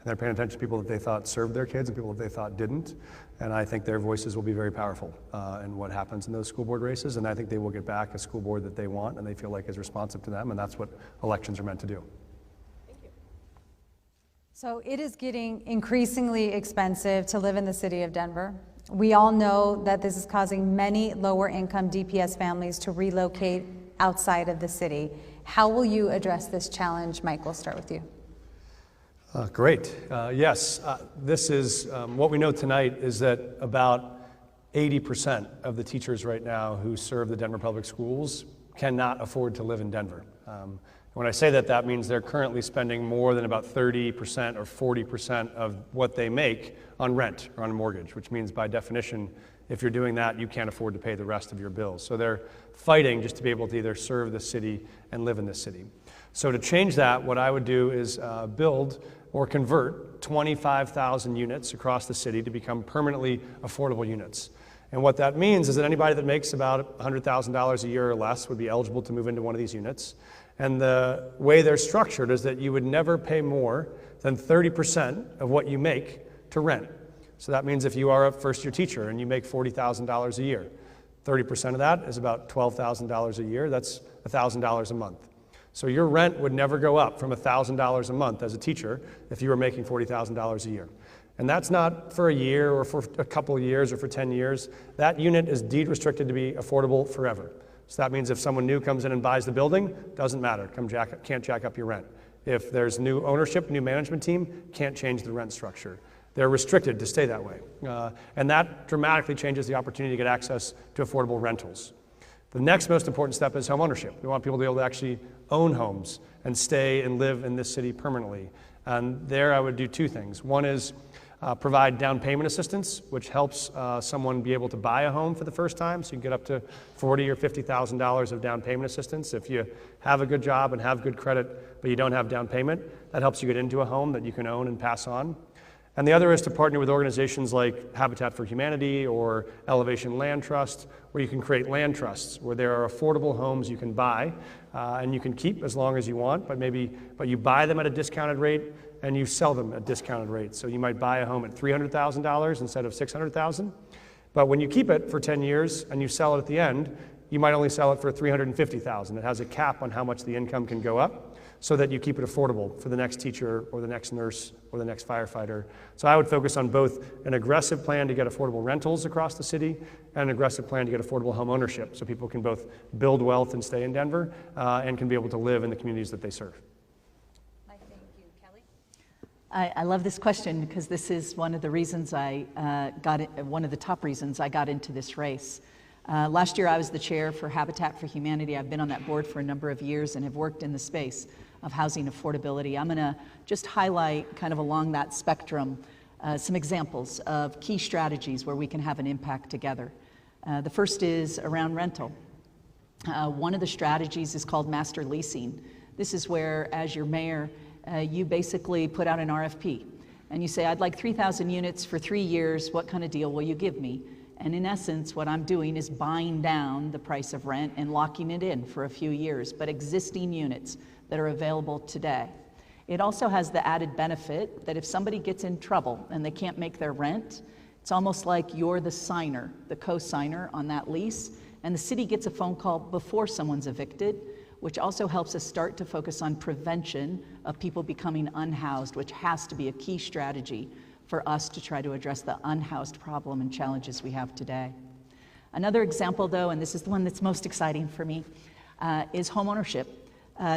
they're paying attention to people that they thought served their kids and people that they thought didn't. And I think their voices will be very powerful in what happens in those school board races. And I think they will get back a school board that they want and they feel like is responsive to them. And that's what elections are meant to do. So it is getting increasingly expensive to live in the city of Denver. We all know that this is causing many lower income DPS families to relocate outside of the city. How will you address this challenge? Mike, we'll start with you. Great. Yes, this is what we know tonight is that about 80% of the teachers right now who serve the Denver Public Schools cannot afford to live in Denver. When I say that, that means they're currently spending more than about 30% or 40% of what they make on rent or on a mortgage, which means by definition, if you're doing that, you can't afford to pay the rest of your bills. So they're fighting just to be able to either serve the city and live in the city. So to change that, what I would do is build or convert 25,000 units across the city to become permanently affordable units. And what that means is that anybody that makes about $100,000 a year or less would be eligible to move into one of these units. And the way they're structured is that you would never pay more than 30% of what you make to rent. So that means if you are a first-year teacher and you make $40,000 a year, 30% of that is about $12,000 a year. That's $1,000 a month. So your rent would never go up from $1,000 a month as a teacher if you were making $40,000 a year. And that's not for a year or for a couple of years or for 10 years. That unit is deed restricted to be affordable forever. So that means if someone new comes in and buys the building, doesn't matter, can't jack up your rent. If there's new ownership, new management team, can't change the rent structure. They're restricted to stay that way. And that dramatically changes the opportunity to get access to affordable rentals. The next most important step is home ownership. We want people to be able to actually own homes and stay and live in this city permanently. And there I would do two things. One is provide down payment assistance, which helps someone be able to buy a home for the first time. So you can get up to $40,000 or $50,000 of down payment assistance. If you have a good job and have good credit, but you don't have down payment, that helps you get into a home that you can own and pass on. And the other is to partner with organizations like Habitat for Humanity or Elevation Land Trust, where you can create land trusts, where there are affordable homes you can buy and you can keep as long as you want, but you buy them at a discounted rate and you sell them at discounted rates. So you might buy a home at $300,000 instead of $600,000, but when you keep it for 10 years and you sell it at the end, you might only sell it for $350,000. It has a cap on how much the income can go up so that you keep it affordable for the next teacher or the next nurse or the next firefighter. So I would focus on both an aggressive plan to get affordable rentals across the city and an aggressive plan to get affordable home ownership so people can both build wealth and stay in Denver and can be able to live in the communities that they serve. Thank you. Kelly? I love this question because this is one of the reasons one of the top reasons I got into this race. Last year I was the chair for Habitat for Humanity. I've been on that board for a number of years and have worked in the space of housing affordability. I'm going to just highlight kind of along that spectrum some examples of key strategies where we can have an impact together. The first is around rental. One of the strategies is called master leasing. This is where, as your mayor, you basically put out an RFP and you say, I'd like 3,000 units for 3 years. What kind of deal will you give me? And in essence, what I'm doing is buying down the price of rent and locking it in for a few years, but existing units that are available today. It also has the added benefit that if somebody gets in trouble and they can't make their rent, it's almost like you're the signer, the co-signer on that lease, and the city gets a phone call before someone's evicted, which also helps us start to focus on prevention of people becoming unhoused, which has to be a key strategy for us to try to address the unhoused problem and challenges we have today. Another example, though, and this is the one that's most exciting for me, is homeownership.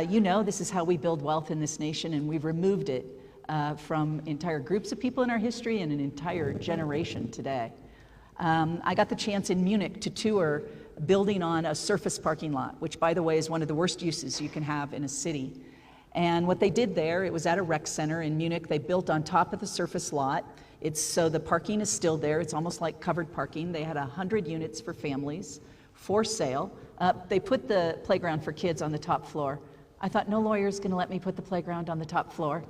You know, this is how we build wealth in this nation, and we've removed it from entire groups of people in our history and an entire generation today. I got the chance in Munich to tour building on a surface parking lot, which, by the way, is one of the worst uses you can have in a city. And what they did there, it was at a rec center in Munich. They built on top of the surface lot. So the parking is still there. It's almost like covered parking. They had 100 units for families for sale. They put the playground for kids on the top floor. I thought, no lawyer's going to let me put the playground on the top floor.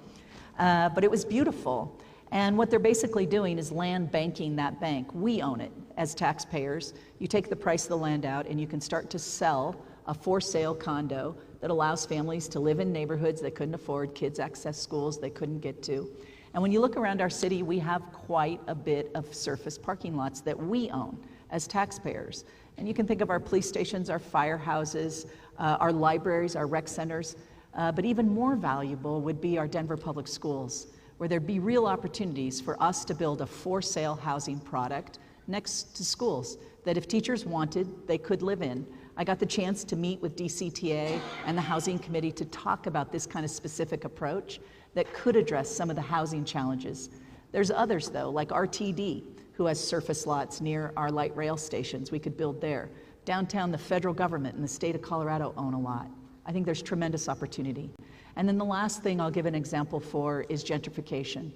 But it was beautiful. And what they're basically doing is land banking that bank. We own it as taxpayers. You take the price of the land out and you can start to sell a for sale condo that allows families to live in neighborhoods they couldn't afford, kids access schools they couldn't get to. And when you look around our city, we have quite a bit of surface parking lots that we own as taxpayers. And you can think of our police stations, our firehouses, our libraries, our rec centers, but even more valuable would be our Denver public schools, where there'd be real opportunities for us to build a for sale housing product next to schools that if teachers wanted, they could live in. I got the chance to meet with DCTA and the Housing Committee to talk about this kind of specific approach that could address some of the housing challenges. There's others though, like RTD, who has surface lots near our light rail stations. We could build there. Downtown, the federal government and the state of Colorado own a lot. I think there's tremendous opportunity. And then the last thing I'll give an example for is gentrification.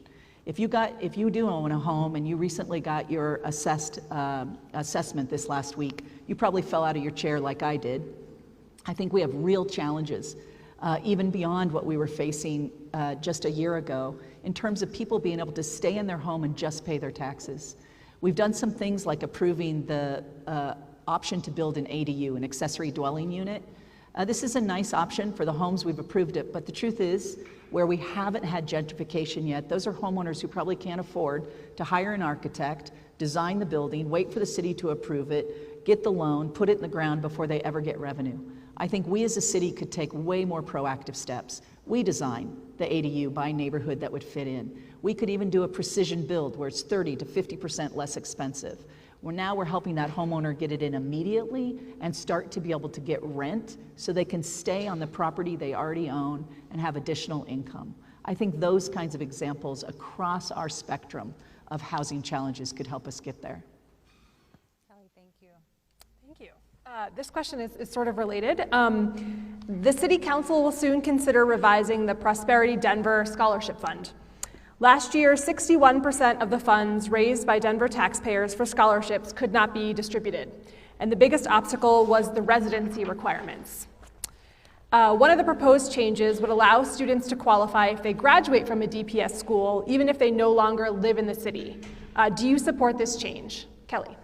If you do own a home and you recently got your assessment this last week, you probably fell out of your chair like I did. I think we have real challenges, even beyond what we were facing just a year ago, in terms of people being able to stay in their home and just pay their taxes. We've done some things like approving the option to build an ADU, an accessory dwelling unit. This is a nice option for the homes, we've approved it, but the truth is, where we haven't had gentrification yet, those are homeowners who probably can't afford to hire an architect, design the building, wait for the city to approve it, get the loan, put it in the ground before they ever get revenue. I think we as a city could take way more proactive steps. We design the ADU by neighborhood that would fit in. We could even do a precision build where it's 30 to 50% less expensive. Now we're helping that homeowner get it in immediately and start to be able to get rent so they can stay on the property they already own and have additional income. I think those kinds of examples across our spectrum of housing challenges could help us get there. Kelly, thank you. Thank you. This question is sort of related. The City Council will soon consider revising the Prosperity Denver Scholarship Fund. Last year, 61% of the funds raised by Denver taxpayers for scholarships could not be distributed, and the biggest obstacle was the residency requirements. One of the proposed changes would allow students to qualify if they graduate from a DPS school, even if they no longer live in the city. Do you support this change? Kelly.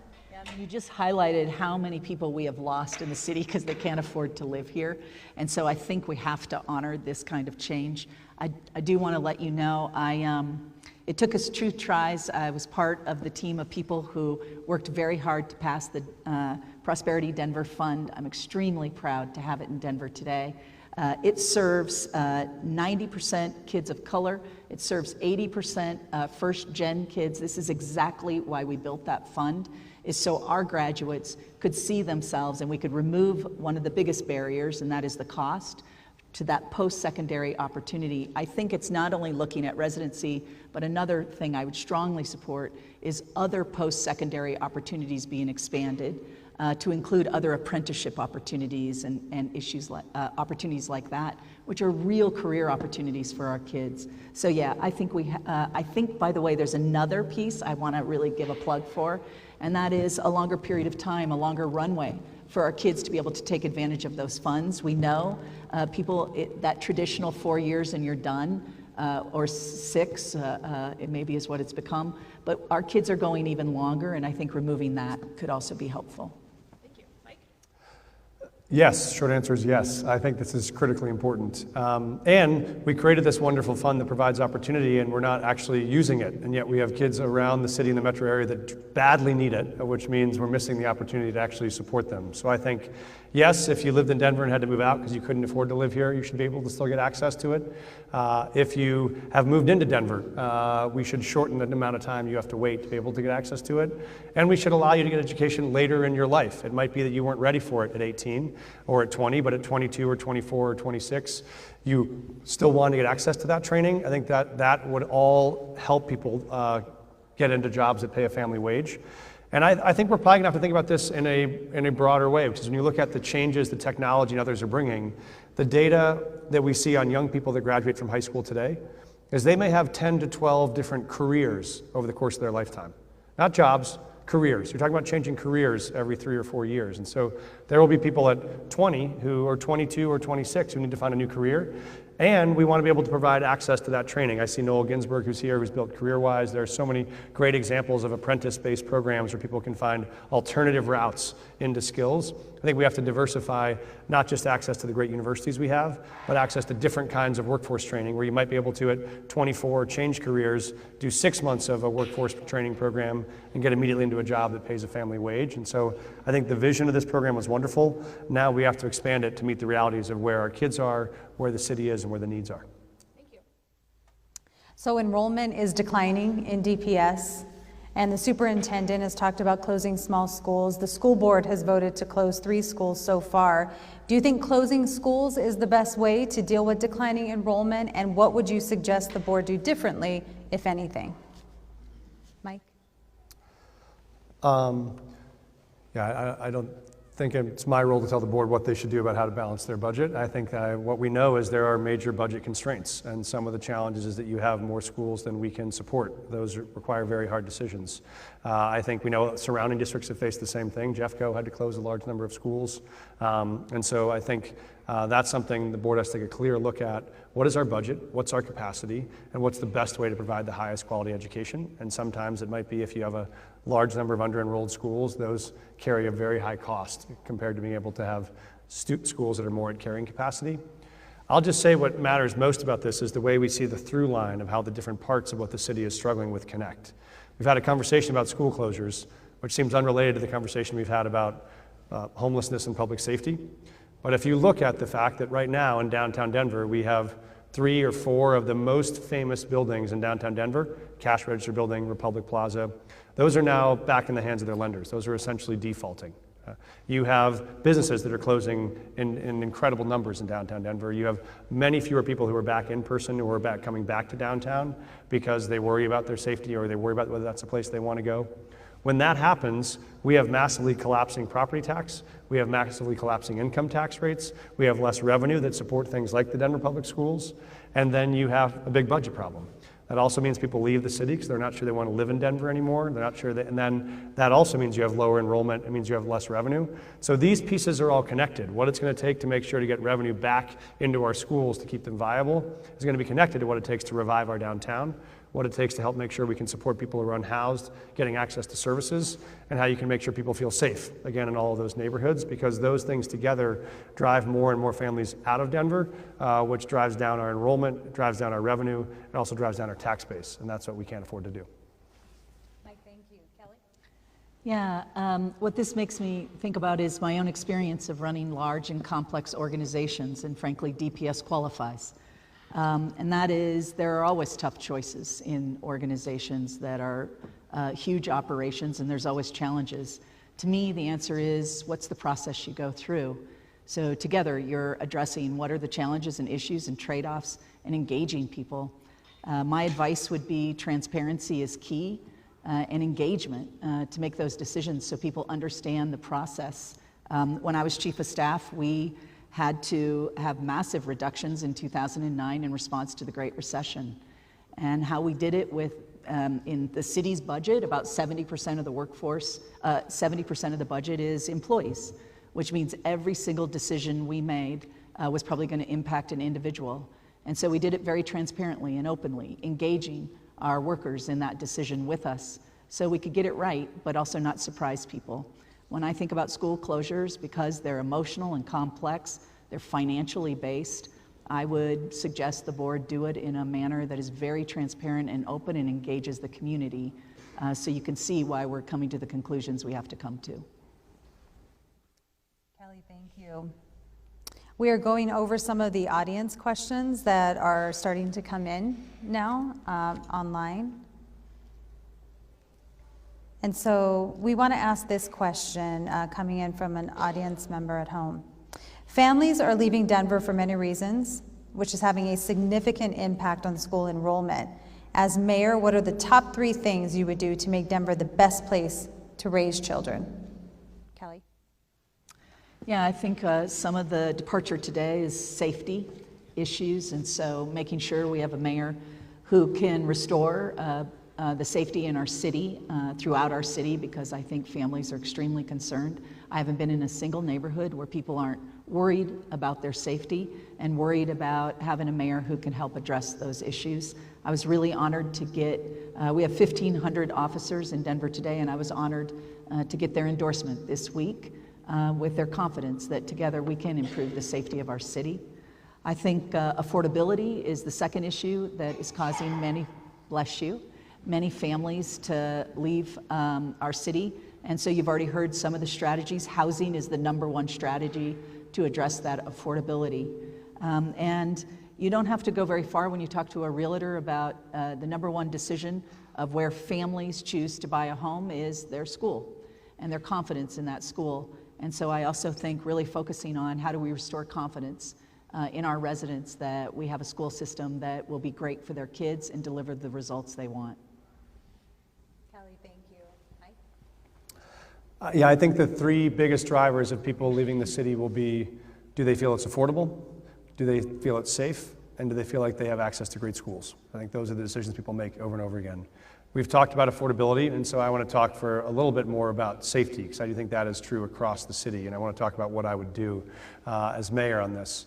You just highlighted how many people we have lost in the city because they can't afford to live here. And so I think we have to honor this kind of change. I do want to let you know, it took us 2 tries. I was part of the team of people who worked very hard to pass the Prosperity Denver Fund. I'm extremely proud to have it in Denver today. It serves 90% kids of color. It serves 80% first-gen kids. This is exactly why we built that fund, is so our graduates could see themselves and we could remove one of the biggest barriers, and that is the cost, to that post-secondary opportunity. I think it's not only looking at residency, but another thing I would strongly support is other post-secondary opportunities being expanded to include other apprenticeship opportunities and issues like opportunities like that, which are real career opportunities for our kids. So yeah, I think, by the way, there's another piece I want to really give a plug for, and that is a longer period of time, a longer runway for our kids to be able to take advantage of those funds. We know that traditional 4 years and you're done, or 6, it maybe is what it's become, but our kids are going even longer, and I think removing that could also be helpful. Thank you. Mike? Yes, short answer is yes. I think this is critically important. And we created this wonderful fund that provides opportunity, and we're not actually using it. And yet we have kids around the city and the metro area that badly need it, which means we're missing the opportunity to actually support them. So I think, Yes, if you lived in Denver and had to move out because you couldn't afford to live here, you should be able to still get access to it. If you have moved into Denver, we should shorten the amount of time you have to wait to be able to get access to it. And we should allow you to get education later in your life. It might be that you weren't ready for it at 18 or at 20, but at 22 or 24 or 26, you still want to get access to that training. I think that would all help people get into jobs that pay a family wage. And I think we're probably going to have to think about this in a broader way, which is when you look at the changes the technology and others are bringing, the data that we see on young people that graduate from high school today is they may have 10 to 12 different careers over the course of their lifetime. Not jobs, careers. You're talking about changing careers every 3 or 4 years. And so there will be people at 20 who are 22 or 26 who need to find a new career. And we want to be able to provide access to that training. I see Noel Ginsberg, who's here, who's built CareerWise. There are so many great examples of apprentice-based programs where people can find alternative routes into skills. I think we have to diversify not just access to the great universities we have, but access to different kinds of workforce training where you might be able to, at 24, change careers, do 6 months of a workforce training program, and get immediately into a job that pays a family wage. And so I think the vision of this program was wonderful. Now we have to expand it to meet the realities of where our kids are, where the city is, and where the needs are. Thank you. So enrollment is declining in DPS, and the superintendent has talked about closing small schools. The school board has voted to close 3 schools so far. Do you think closing schools is the best way to deal with declining enrollment, and what would you suggest the board do differently, if anything? Mike? Yeah, I don't think it's my role to tell the board what they should do about how to balance their budget. I think what we know is there are major budget constraints, and some of the challenges is that you have more schools than we can support. Those require very hard decisions. I think we know surrounding districts have faced the same thing. Jeffco had to close a large number of schools. And so I think that's something the board has to take a clear look at. What is our budget? What's our capacity? And what's the best way to provide the highest quality education? And sometimes it might be if you have a large number of under-enrolled schools, those carry a very high cost compared to being able to have schools that are more at carrying capacity. I'll just say what matters most about this is the way we see the through line of how the different parts of what the city is struggling with connect. We've had a conversation about school closures, which seems unrelated to the conversation we've had about homelessness and public safety. But if you look at the fact that right now in downtown Denver, we have 3 or 4 of the most famous buildings in downtown Denver, Cash Register Building, Republic Plaza, those are now back in the hands of their lenders. Those are essentially defaulting. You have businesses that are closing in incredible numbers in downtown Denver. You have many fewer people who are back in person or are coming back to downtown because they worry about their safety or they worry about whether that's a place they want to go. When that happens, we have massively collapsing property tax, we have massively collapsing income tax rates, we have less revenue that support things like the Denver Public Schools, and then you have a big budget problem. That also means people leave the city because they're not sure they want to live in Denver anymore. They're not sure that, and then that also means you have lower enrollment. It means you have less revenue. So these pieces are all connected. What it's going to take to make sure to get revenue back into our schools to keep them viable is going to be connected to what it takes to revive our downtown, what it takes to help make sure we can support people who are unhoused, getting access to services, and how you can make sure people feel safe, again, in all of those neighborhoods, because those things together drive more and more families out of Denver, which drives down our enrollment, drives down our revenue, and also drives down our tax base, and that's what we can't afford to do. Mike, thank you. Kelly? Yeah, what this makes me think about is my own experience of running large and complex organizations, and frankly, DPS qualifies. And that is, there are always tough choices in organizations that are huge operations, and there's always challenges. To me, the answer is, what's the process you go through? So together, you're addressing what are the challenges and issues and trade-offs and engaging people. My advice would be transparency is key, and engagement to make those decisions so people understand the process. When I was chief of staff, we had to have massive reductions in 2009 in response to the Great Recession. And how we did it with, in the city's budget, about 70% of the workforce, 70% of the budget is employees, which means every single decision we made was probably going to impact an individual. And so we did it very transparently and openly, engaging our workers in that decision with us so we could get it right, but also not surprise people. When I think about school closures, because they're emotional and complex, they're financially based, I would suggest the board do it in a manner that is very transparent and open and engages the community, so you can see why we're coming to the conclusions we have to come to. Kelly? Kelly, thank you. We are going over some of the audience questions that are starting to come in now online. And so we want to ask this question coming in from an audience member at home. Families are leaving Denver for many reasons, which is having a significant impact on school enrollment. As mayor, what are the top 3 things you would do to make Denver the best place to raise children? Kelly? Yeah, I think some of the departure today is safety issues, and so making sure we have a mayor who can restore the safety in our city, throughout our city, because I think families are extremely concerned. I haven't been in a single neighborhood where people aren't worried about their safety and worried about having a mayor who can help address those issues. I was really honored to get, we have 1,500 officers in Denver today, and I was honored to get their endorsement this week with their confidence that together we can improve the safety of our city. I think affordability is the second issue that is causing many families to leave our city. And so you've already heard some of the strategies. Housing is the #1 strategy to address that affordability. And you don't have to go very far when you talk to a realtor about the #1 decision of where families choose to buy a home is their school and their confidence in that school. And so I also think really focusing on how do we restore confidence in our residents that we have a school system that will be great for their kids and deliver the results they want. Kelly, thank you. Yeah, I think the 3 biggest drivers of people leaving the city will be, do they feel it's affordable? Do they feel it's safe? And do they feel like they have access to great schools? I think those are the decisions people make over and over again. We've talked about affordability, and so I want to talk for a little bit more about safety, because I do think that is true across the city, and I want to talk about what I would do as mayor on this,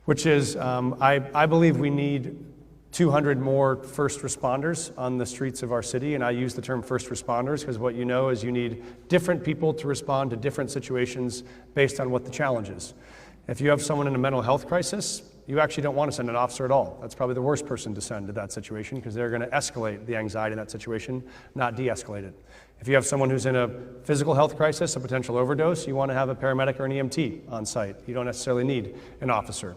which is I believe we need 200 more first responders on the streets of our city, and I use the term first responders because what you know is you need different people to respond to different situations based on what the challenge is. If you have someone in a mental health crisis, you actually don't want to send an officer at all. That's probably the worst person to send to that situation because they're going to escalate the anxiety in that situation, not de-escalate it. If you have someone who's in a physical health crisis, a potential overdose, you want to have a paramedic or an EMT on site. You don't necessarily need an officer.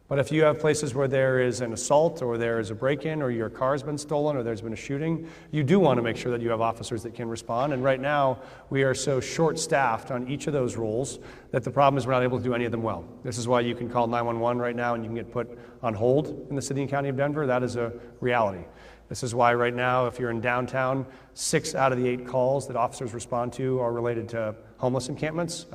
But if you have places where there is an assault or there is a break-in or your car's been stolen or there's been a shooting, you do want to make sure that you have officers that can respond. And right now, we are so short-staffed on each of those roles that the problem is we're not able to do any of them well. This is why you can call 911 right now and you can get put on hold in the city and county of Denver. That is a reality. This is why right now, if you're in downtown, 6 out of the 8 calls that officers respond to are related to homeless encampments,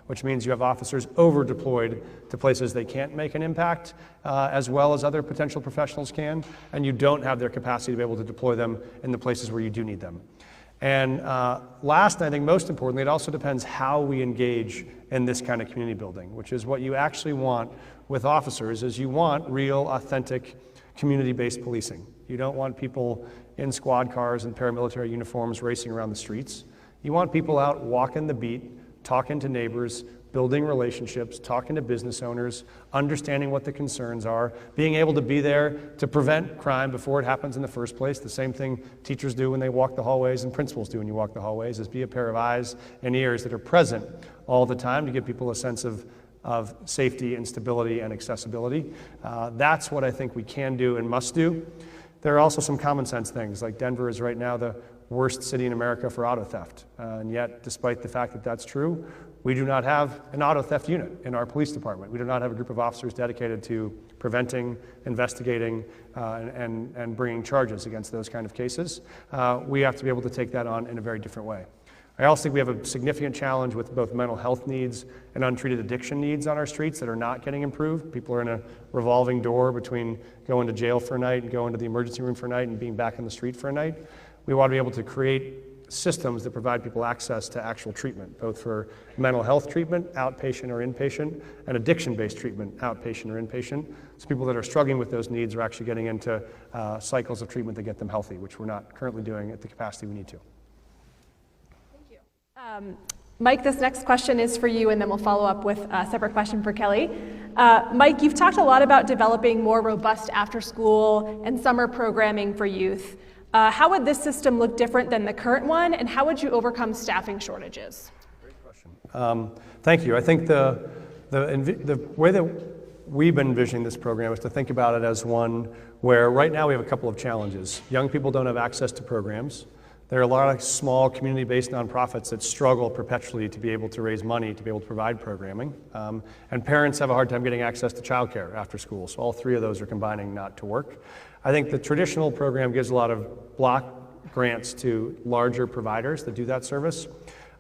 which means you have officers over-deployed to places they can't make an impact, as well as other potential professionals can, and you don't have their capacity to be able to deploy them in the places where you do need them. And last, and I think most importantly, it also depends how we engage in this kind of community building, which is what you actually want with officers, is you want real, authentic, community-based policing. You don't want people in squad cars and paramilitary uniforms racing around the streets. You want people out walking the beat, talking to neighbors, building relationships, talking to business owners, understanding what the concerns are, being able to be there to prevent crime before it happens in the first place. The same thing teachers do when they walk the hallways and principals do when you walk the hallways, is be a pair of eyes and ears that are present all the time to give people a sense of safety and stability and accessibility. That's what I think we can do and must do. There are also some common sense things, like Denver is right now the worst city in America for auto theft. And yet, despite the fact that that's true, we do not have an auto theft unit in our police department. We do not have a group of officers dedicated to preventing, investigating, and bringing charges against those kind of cases. We have to be able to take that on in a very different way. I also think we have a significant challenge with both mental health needs and untreated addiction needs on our streets that are not getting improved. People are in a revolving door between going to jail for a night and going to the emergency room for a night and being back in the street for a night. We want to be able to create systems that provide people access to actual treatment, both for mental health treatment, outpatient or inpatient, and addiction-based treatment, outpatient or inpatient. So people that are struggling with those needs are actually getting into cycles of treatment that get them healthy, which we're not currently doing at the capacity we need to. Mike, this next question is for you, and then we'll follow up with a separate question for Kelly. Mike, you've talked a lot about developing more robust after-school and summer programming for youth. How would this system look different than the current one, and how would you overcome staffing shortages? Great question. question. Thank you. I think the way that we've been envisioning this program is to think about it as one where right now we have a couple of challenges. Young people don't have access to programs. There are a lot of small community-based nonprofits that struggle perpetually to be able to raise money to be able to provide programming. And parents have a hard time getting access to childcare after school. So all three of those are combining not to work. I think the traditional program gives a lot of block grants to larger providers that do that service.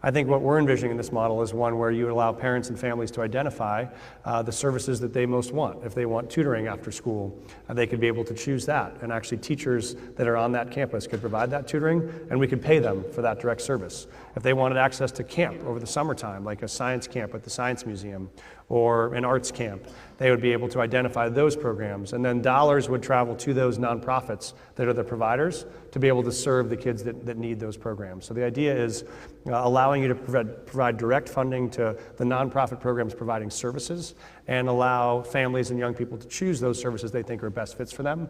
I think what we're envisioning in this model is one where you would allow parents and families to identify the services that they most want. If they want tutoring after school, they could be able to choose that. And actually teachers that are on that campus could provide that tutoring, and we could pay them for that direct service. If they wanted access to camp over the summertime, like a science camp at the Science Museum or an arts camp, they would be able to identify those programs. And then dollars would travel to those nonprofits that are the providers to be able to serve the kids that need those programs. So the idea is allowing you to provide direct funding to the nonprofit programs providing services and allow families and young people to choose those services they think are best fits for them,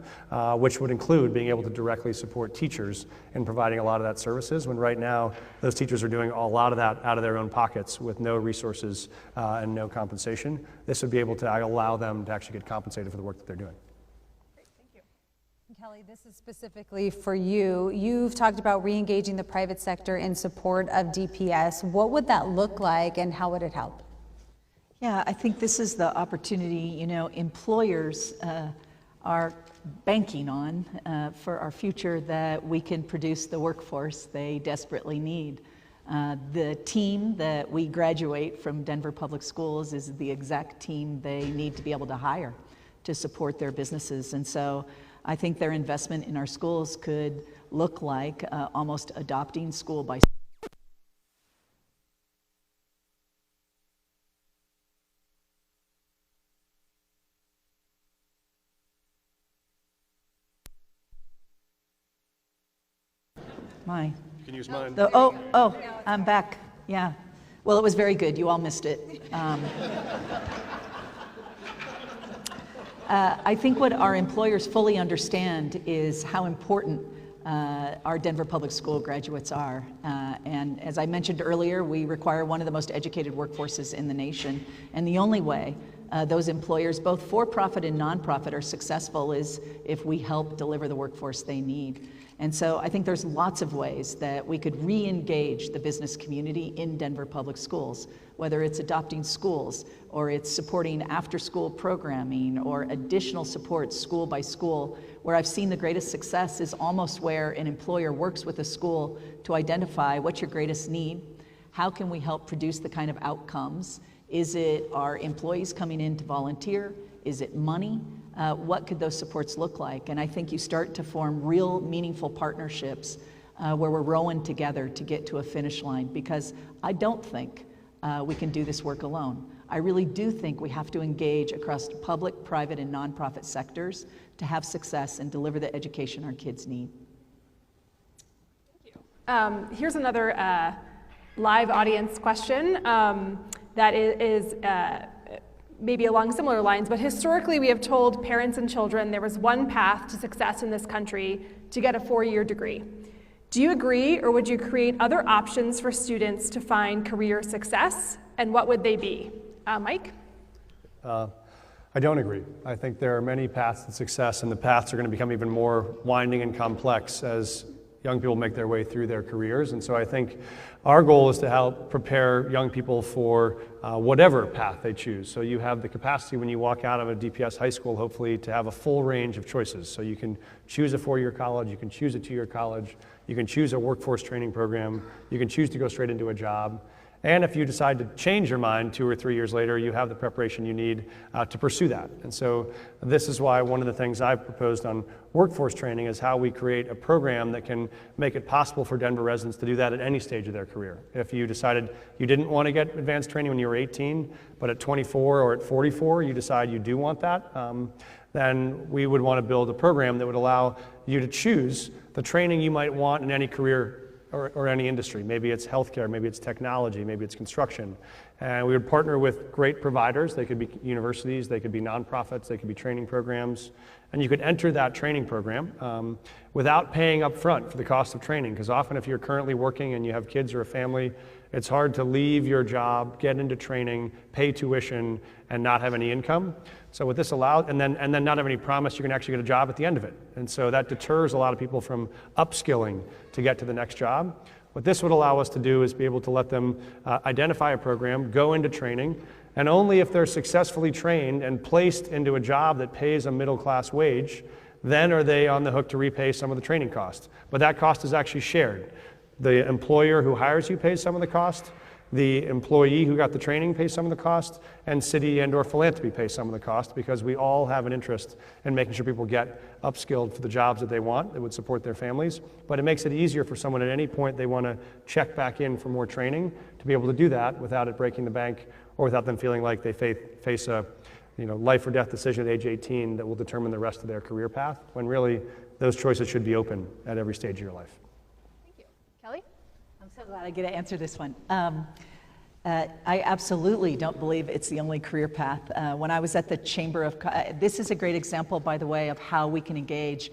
which would include being able to directly support teachers in providing a lot of that services, when right now those teachers are doing a lot of that out of their own pockets with no resources and no compensation. This would be able to allow them to actually get compensated for the work that they're doing. Great, thank you. Kelly, this is specifically for you. You've talked about re-engaging the private sector in support of DPS. What would that look like and how would it help? Yeah, I think this is the opportunity, employers are banking on for our future that we can produce the workforce they desperately need. The team that we graduate from Denver Public Schools is the exact team they need to be able to hire to support their businesses. And so I think their investment in our schools could look like almost adopting school by my. You can use mine. I'm back. Yeah. Well, it was very good. You all missed it. I think what our employers fully understand is how important our Denver Public School graduates are. And as I mentioned earlier, we require one of the most educated workforces in the nation. And the only way those employers, both for-profit and nonprofit, are successful is if we help deliver the workforce they need. And so I think there's lots of ways that we could re-engage the business community in Denver Public Schools, whether it's adopting schools, or it's supporting after-school programming, or additional support school by school. Where I've seen the greatest success is almost where an employer works with a school to identify what's your greatest need, how can we help produce the kind of outcomes. Is it our employees coming in to volunteer? Is it money? What could those supports look like? And I think you start to form real meaningful partnerships where we're rowing together to get to a finish line, because I don't think we can do this work alone. I really do think we have to engage across public, private, and nonprofit sectors to have success and deliver the education our kids need. Thank you. Here's another live audience question that is maybe along similar lines, but historically we have told parents and children there was one path to success in this country: to get a 4-year degree. Do you agree, or would you create other options for students to find career success, and what would they be? Mike? I don't agree. I think there are many paths to success, and the paths are going to become even more winding and complex as young people make their way through their careers. And so I think our goal is to help prepare young people for whatever path they choose. So you have the capacity when you walk out of a DPS high school, hopefully, to have a full range of choices. So you can choose a 4-year college, you can choose a 2-year college, you can choose a workforce training program, you can choose to go straight into a job. And if you decide to change your mind 2 or 3 years later, you have the preparation you need to pursue that. And so this is why one of the things I've proposed on workforce training is how we create a program that can make it possible for Denver residents to do that at any stage of their career. If you decided you didn't want to get advanced training when you were 18, but at 24 or at 44 you decide you do want that, then we would want to build a program that would allow you to choose the training you might want in any career or any industry. Maybe it's healthcare, maybe it's technology, maybe it's construction. And we would partner with great providers. They could be universities, they could be nonprofits, they could be training programs. And you could enter that training program without paying up front for the cost of training. Because often if you're currently working and you have kids or a family, It's hard to leave your job, get into training, pay tuition, and not have any income. So what this allows, and then not have any promise you can actually get a job at the end of it. And so that deters a lot of people from upskilling to get to the next job. What this would allow us to do is be able to let them identify a program, go into training, and only if they're successfully trained and placed into a job that pays a middle-class wage, then are they on the hook to repay some of the training cost. But that cost is actually shared. The employer who hires you pays some of the cost, the employee who got the training pays some of the cost, and city and/or philanthropy pays some of the cost, because we all have an interest in making sure people get upskilled for the jobs that they want that would support their families. But it makes it easier for someone at any point they want to check back in for more training to be able to do that without it breaking the bank or without them feeling like they face a life or death decision at age 18 that will determine the rest of their career path, when really those choices should be open at every stage of your life. Thank you. Kelly? I'm so glad I get to answer this one. I absolutely don't believe it's the only career path. When I was at the Chamber of, this is a great example, by the way, of how we can engage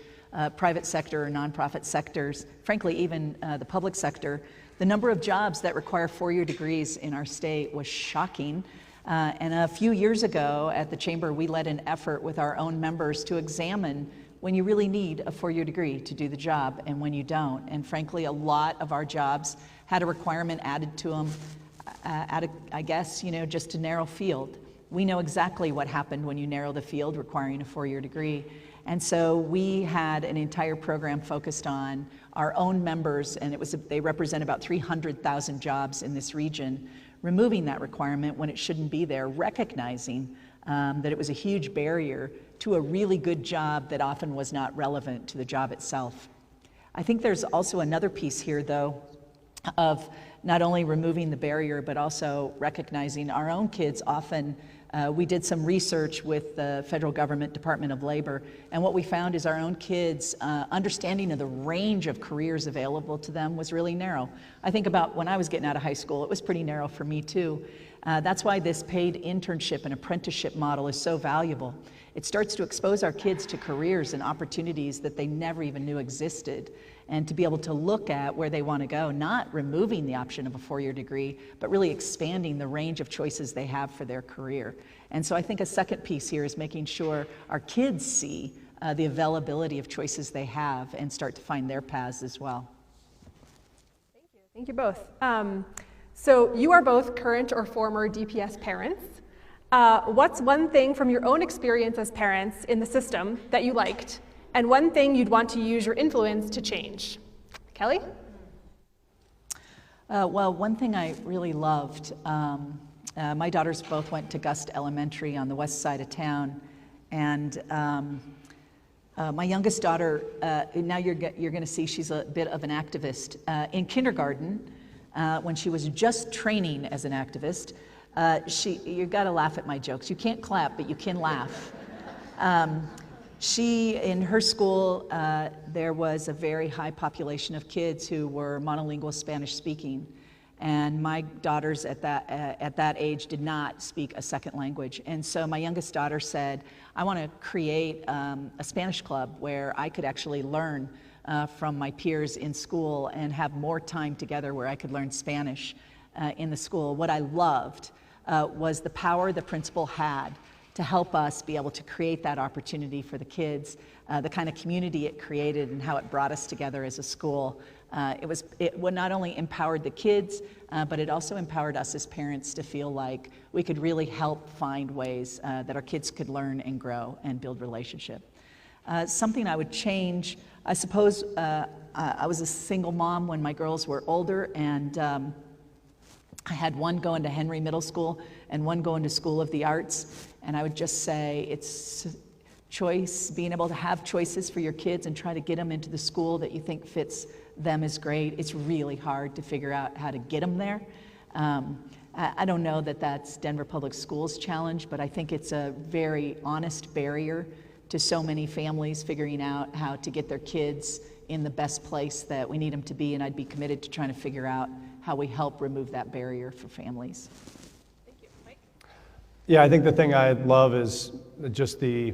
private sector or nonprofit sectors, frankly, even the public sector. The number of jobs that require four-year degrees in our state was shocking. And a few years ago at the Chamber, we led an effort with our own members to examine when you really need a four-year degree to do the job and when you don't. And frankly, a lot of our jobs had a requirement added to them, I guess, just to narrow field. We know exactly what happened when you narrow the field requiring a four-year degree. And so we had an entire program focused on our own members, and they represent about 300,000 jobs in this region, removing that requirement when it shouldn't be there, recognizing that it was a huge barrier to a really good job that often was not relevant to the job itself. I think there's also another piece here, though, of not only removing the barrier, but also recognizing our own kids often. We did some research with the federal government Department of Labor, and what we found is our own kids' understanding of the range of careers available to them was really narrow. I think about when I was getting out of high school, it was pretty narrow for me too. That's why this paid internship and apprenticeship model is so valuable. It starts to expose our kids to careers and opportunities that they never even knew existed, and to be able to look at where they want to go, not removing the option of a four-year degree, but really expanding the range of choices they have for their career. And so I think a second piece here is making sure our kids see the availability of choices they have and start to find their paths as well. Thank you. Thank you both. So you are both current or former DPS parents. What's one thing from your own experience as parents in the system that you liked, and one thing you'd want to use your influence to change? Kelly? Well, one thing I really loved, my daughters both went to Gust Elementary on the west side of town, and my youngest daughter, now you're going to see she's a bit of an activist. In kindergarten, when she was just training as an activist, you got to laugh at my jokes. You can't clap, but you can laugh. In her school, there was a very high population of kids who were monolingual Spanish speaking. And my daughters at that age did not speak a second language. And so my youngest daughter said, I want to create a Spanish club where I could actually learn from my peers in school and have more time together where I could learn Spanish in the school. What I loved was the power the principal had to help us be able to create that opportunity for the kids, the kind of community it created and how it brought us together as a school. It not only empowered the kids, but it also empowered us as parents to feel like we could really help find ways that our kids could learn and grow and build relationship. Something I would change, I suppose, I was a single mom when my girls were older, and I had one going to Henry Middle School and one going to School of the Arts. And I would just say it's choice, being able to have choices for your kids and try to get them into the school that you think fits them is great. It's really hard to figure out how to get them there. I don't know that that's Denver Public Schools' challenge, but I think it's a very honest barrier to so many families figuring out how to get their kids in the best place that we need them to be, and I'd be committed to trying to figure out how we help remove that barrier for families. Thank you. Mike? Yeah, I think the thing I love is just the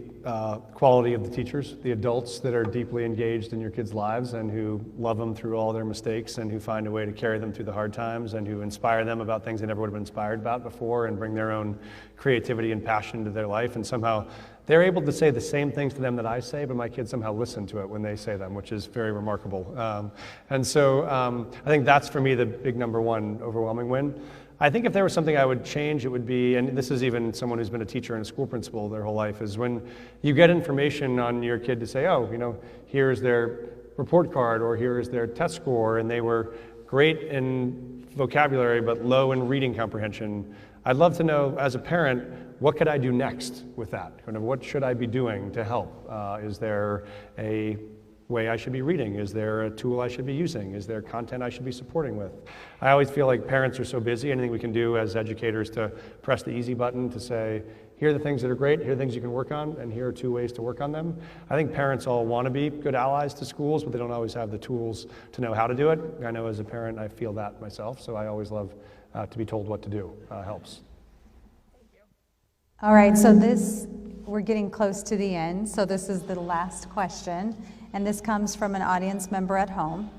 quality of the teachers, the adults that are deeply engaged in your kids' lives and who love them through all their mistakes and who find a way to carry them through the hard times and who inspire them about things they never would have been inspired about before and bring their own creativity and passion to their life. And somehow they're able to say the same things to them that I say, but my kids somehow listen to it when they say them, which is very remarkable. And so I think that's for me the big number one overwhelming win. I think if there was something I would change, it would be, and this is even someone who's been a teacher and a school principal their whole life, is when you get information on your kid to say, oh, here's their report card or here's their test score, and they were great in vocabulary but low in reading comprehension. I'd love to know, as a parent, what could I do next with that? Kind of what should I be doing to help? Is there a way I should be reading? Is there a tool I should be using? Is there content I should be supporting with? I always feel like parents are so busy, anything we can do as educators to press the easy button to say, here are the things that are great, here are the things you can work on, and here are 2 ways to work on them. I think parents all want to be good allies to schools, but they don't always have the tools to know how to do it. I know as a parent I feel that myself, so I always love to be told what to do. Helps. All right, so we're getting close to the end, so this is the last question, and this comes from an audience member at home.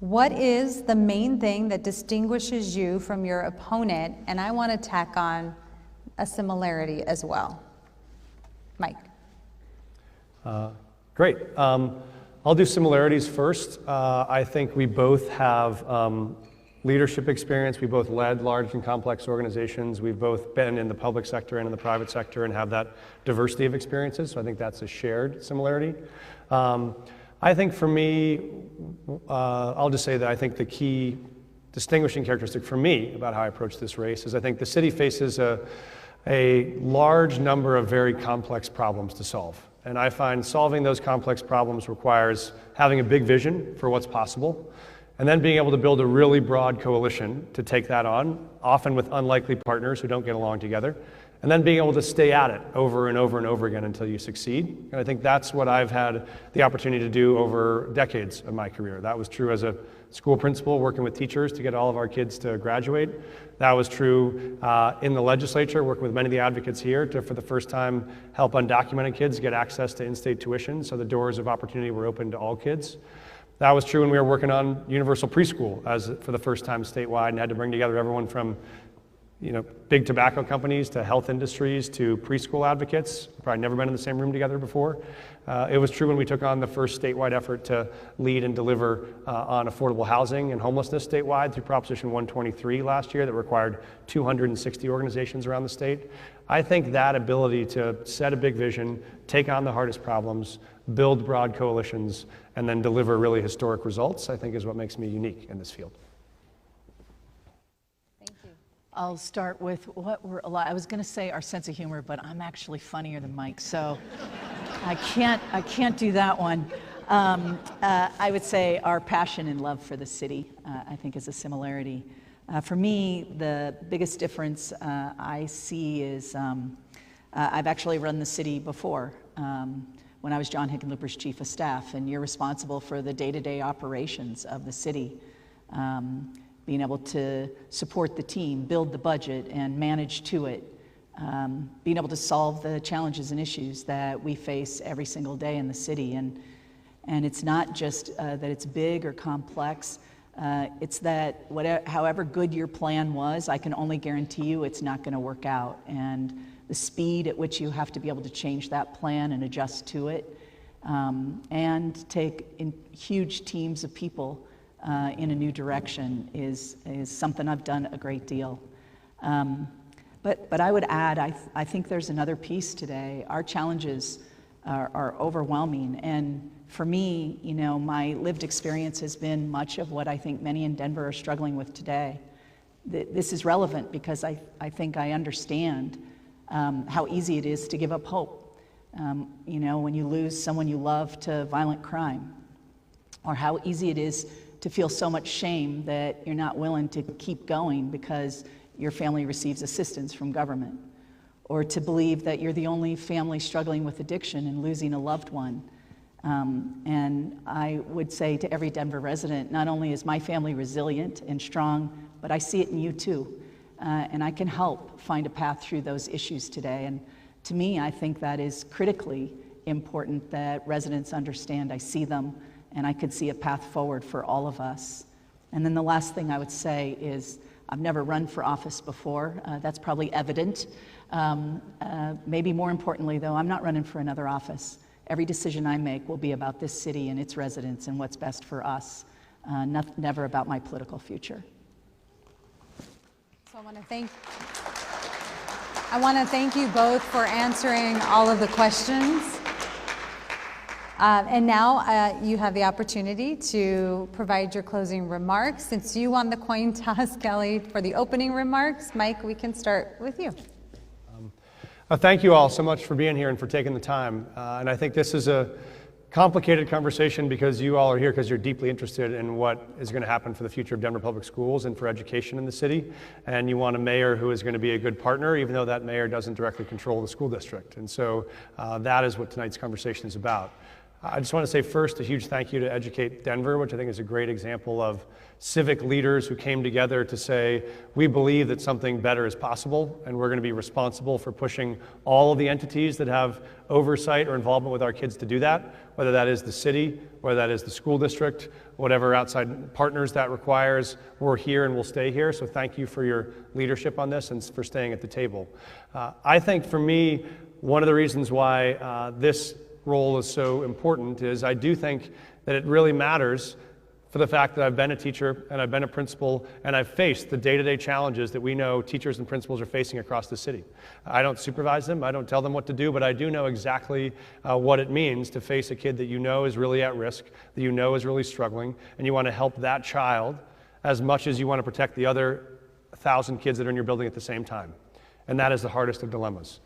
What is the main thing that distinguishes you from your opponent? And I want to tack on a similarity as well. Mike. Great. I'll do similarities first. I think we both have leadership experience. We both led large and complex organizations. We've both been in the public sector and in the private sector and have that diversity of experiences. So I think that's a shared similarity. I think for me, I'll just say that I think the key distinguishing characteristic for me about how I approach this race is I think the city faces a large number of very complex problems to solve. And I find solving those complex problems requires having a big vision for what's possible, and then being able to build a really broad coalition to take that on, often with unlikely partners who don't get along together, and then being able to stay at it over and over and over again until you succeed. And I think that's what I've had the opportunity to do over decades of my career. That was true as a school principal, working with teachers to get all of our kids to graduate. That was true in the legislature, working with many of the advocates here to, for the first time, help undocumented kids get access to in-state tuition, so the doors of opportunity were open to all kids. That was true when we were working on universal preschool for the first time statewide and had to bring together everyone from big tobacco companies to health industries to preschool advocates, probably never been in the same room together before. It was true when we took on the first statewide effort to lead and deliver on affordable housing and homelessness statewide through Proposition 123 last year that required 260 organizations around the state. I think that ability to set a big vision, take on the hardest problems, build broad coalitions, and then deliver really historic results, I think is what makes me unique in this field. I'll start with I was going to say our sense of humor, but I'm actually funnier than Mike, so I can't do that one. I would say our passion and love for the city, I think, is a similarity. For me, the biggest difference I see is I've actually run the city before when I was John Hickenlooper's chief of staff, and you're responsible for the day-to-day operations of the city. Being able to support the team, build the budget, and manage to it. Being able to solve the challenges and issues that we face every single day in the city. And it's not just that it's big or complex, it's that however good your plan was, I can only guarantee you it's not going to work out. And the speed at which you have to be able to change that plan and adjust to it, and take in huge teams of people in a new direction is something I've done a great deal. But I would add, I think there's another piece today. Our challenges are overwhelming, and for me, my lived experience has been much of what I think many in Denver are struggling with today. This is relevant because I think I understand how easy it is to give up hope. When you lose someone you love to violent crime, or how easy it is to feel so much shame that you're not willing to keep going because your family receives assistance from government, or to believe that you're the only family struggling with addiction and losing a loved one. And I would say to every Denver resident, not only is my family resilient and strong, but I see it in you too. and I can help find a path through those issues today. And to me, I think that is critically important that residents understand I see them and I could see a path forward for all of us. And then the last thing I would say is I've never run for office before. That's probably evident. Maybe more importantly, though, I'm not running for another office. Every decision I make will be about this city and its residents and what's best for us, never about my political future. So I want to thank you both for answering all of the questions. And now you have the opportunity to provide your closing remarks. Since you won the coin toss, Kelly, for the opening remarks, Mike, we can start with you. Thank you all so much for being here and for taking the time. And I think this is a complicated conversation because you all are here because you're deeply interested in what is going to happen for the future of Denver Public Schools and for education in the city. And you want a mayor who is going to be a good partner, even though that mayor doesn't directly control the school district. And so that is what tonight's conversation is about. I just want to say first a huge thank you to Educate Denver, which I think is a great example of civic leaders who came together to say, we believe that something better is possible, and we're going to be responsible for pushing all of the entities that have oversight or involvement with our kids to do that, whether that is the city, whether that is the school district, whatever outside partners that requires. We're here and we'll stay here, so thank you for your leadership on this and for staying at the table. I think for me, one of the reasons why this role is so important is I do think that it really matters for the fact that I've been a teacher and I've been a principal and I've faced the day-to-day challenges that we know teachers and principals are facing across the city. I don't supervise them, I don't tell them what to do, but I do know exactly what it means to face a kid that you know is really at risk, that you know is really struggling, and you want to help that child as much as you want to protect the other 1,000 kids that are in your building at the same time. And that is the hardest of dilemmas.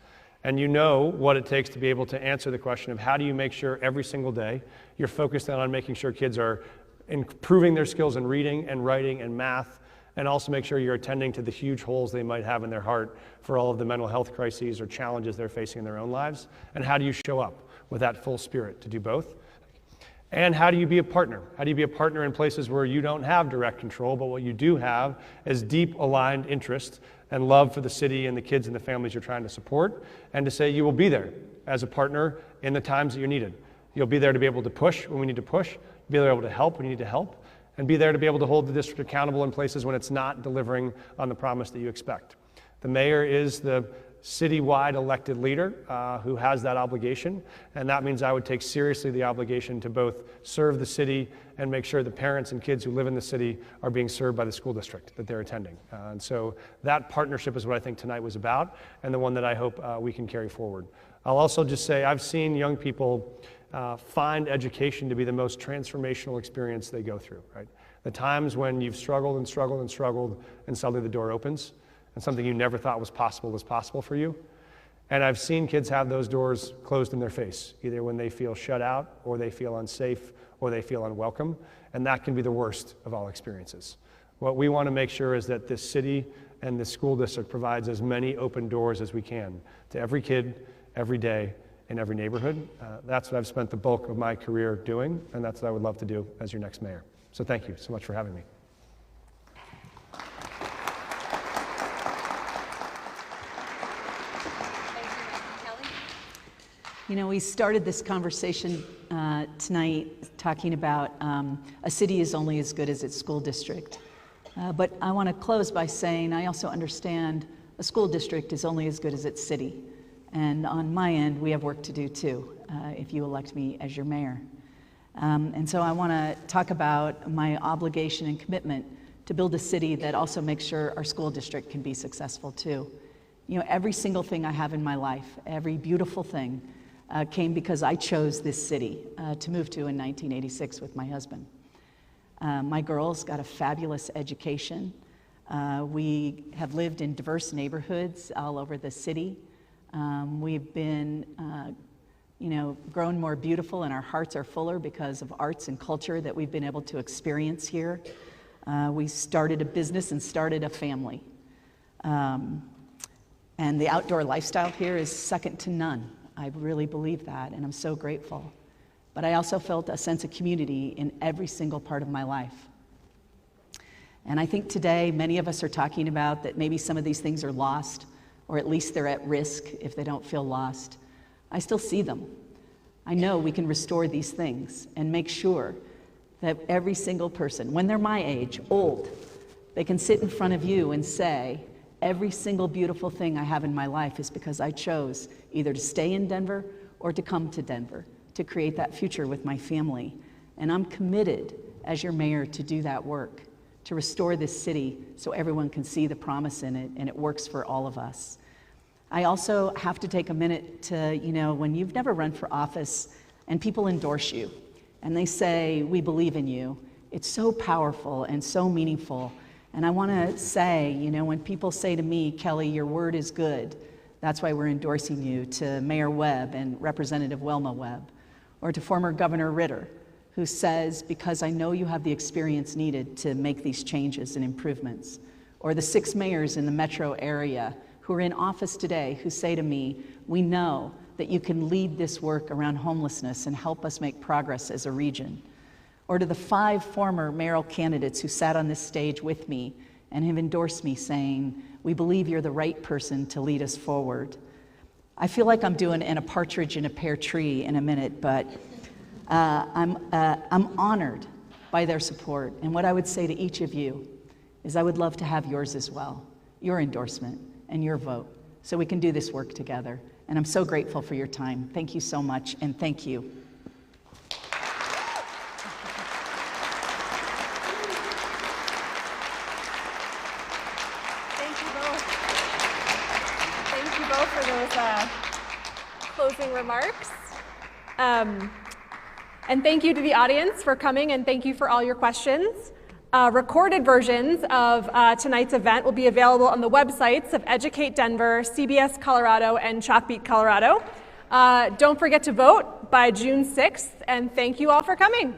And you know what it takes to be able to answer the question of how do you make sure every single day you're focused on making sure kids are improving their skills in reading and writing and math, and also make sure you're attending to the huge holes they might have in their heart for all of the mental health crises or challenges they're facing in their own lives. And how do you show up with that full spirit to do both? And how do you be a partner? How do you be a partner in places where you don't have direct control, but what you do have is deep aligned interest and love for the city and the kids and the families you're trying to support, and to say you will be there as a partner in the times that you're needed. You'll be there to be able to push when we need to push, be able to help when you need to help, and be there to be able to hold the district accountable in places when it's not delivering on the promise that you expect. The mayor is the citywide elected leader who has that obligation, and that means I would take seriously the obligation to both serve the city and make sure the parents and kids who live in the city are being served by the school district that they're attending. And so that partnership is what I think tonight was about, and the one that I hope we can carry forward. I'll also just say I've seen young people find education to be the most transformational experience they go through, right? The times when you've struggled and struggled and struggled, and suddenly the door opens, and something you never thought was possible for you. And I've seen kids have those doors closed in their face, either when they feel shut out, or they feel unsafe, or they feel unwelcome, and that can be the worst of all experiences. What we want to make sure is that this city and this school district provides as many open doors as we can to every kid, every day, in every neighborhood. That's what I've spent the bulk of my career doing, and that's what I would love to do as your next mayor. So thank you so much for having me. You know, we started this conversation tonight talking about a city is only as good as its school district. But I want to close by saying I also understand a school district is only as good as its city. And on my end, we have work to do too, if you elect me as your mayor. And so I want to talk about my obligation and commitment to build a city that also makes sure our school district can be successful too. You know, every single thing I have in my life, every beautiful thing, came because I chose this city to move to in 1986 with my husband. My girls got a fabulous education. We have lived in diverse neighborhoods all over the city. We've been, grown more beautiful, and our hearts are fuller because of arts and culture that we've been able to experience here. We started a business and started a family. And the outdoor lifestyle here is second to none. I really believe that, and I'm so grateful. But I also felt a sense of community in every single part of my life. And I think today many of us are talking about that maybe some of these things are lost, or at least they're at risk if they don't feel lost. I still see them. I know we can restore these things and make sure that every single person, when they're my age, old, they can sit in front of you and say, every single beautiful thing I have in my life is because I chose either to stay in Denver or to come to Denver to create that future with my family. And I'm committed as your mayor to do that work, to restore this city so everyone can see the promise in it and it works for all of us. I also have to take a minute to, when you've never run for office and people endorse you and they say, we believe in you, it's so powerful and so meaningful. And I want to say, when people say to me, Kelly, your word is good, that's why we're endorsing you, to Mayor Webb and Representative Wilma Webb, or to former Governor Ritter, who says, because I know you have the experience needed to make these changes and improvements, or the 6 mayors in the metro area who are in office today who say to me, we know that you can lead this work around homelessness and help us make progress as a region. Or to the 5 former mayoral candidates who sat on this stage with me and have endorsed me saying, we believe you're the right person to lead us forward. I feel like I'm doing in a partridge in a pear tree in a minute, but I'm honored by their support. And what I would say to each of you is I would love to have yours as well, your endorsement and your vote, so we can do this work together. And I'm so grateful for your time. Thank you so much, and thank you. Thank you both for those closing remarks. And thank you to the audience for coming, and thank you for all your questions. Recorded versions of tonight's event will be available on the websites of Educate Denver, CBS Colorado, and Chalkbeat Colorado. Don't forget to vote by June 6th, and thank you all for coming.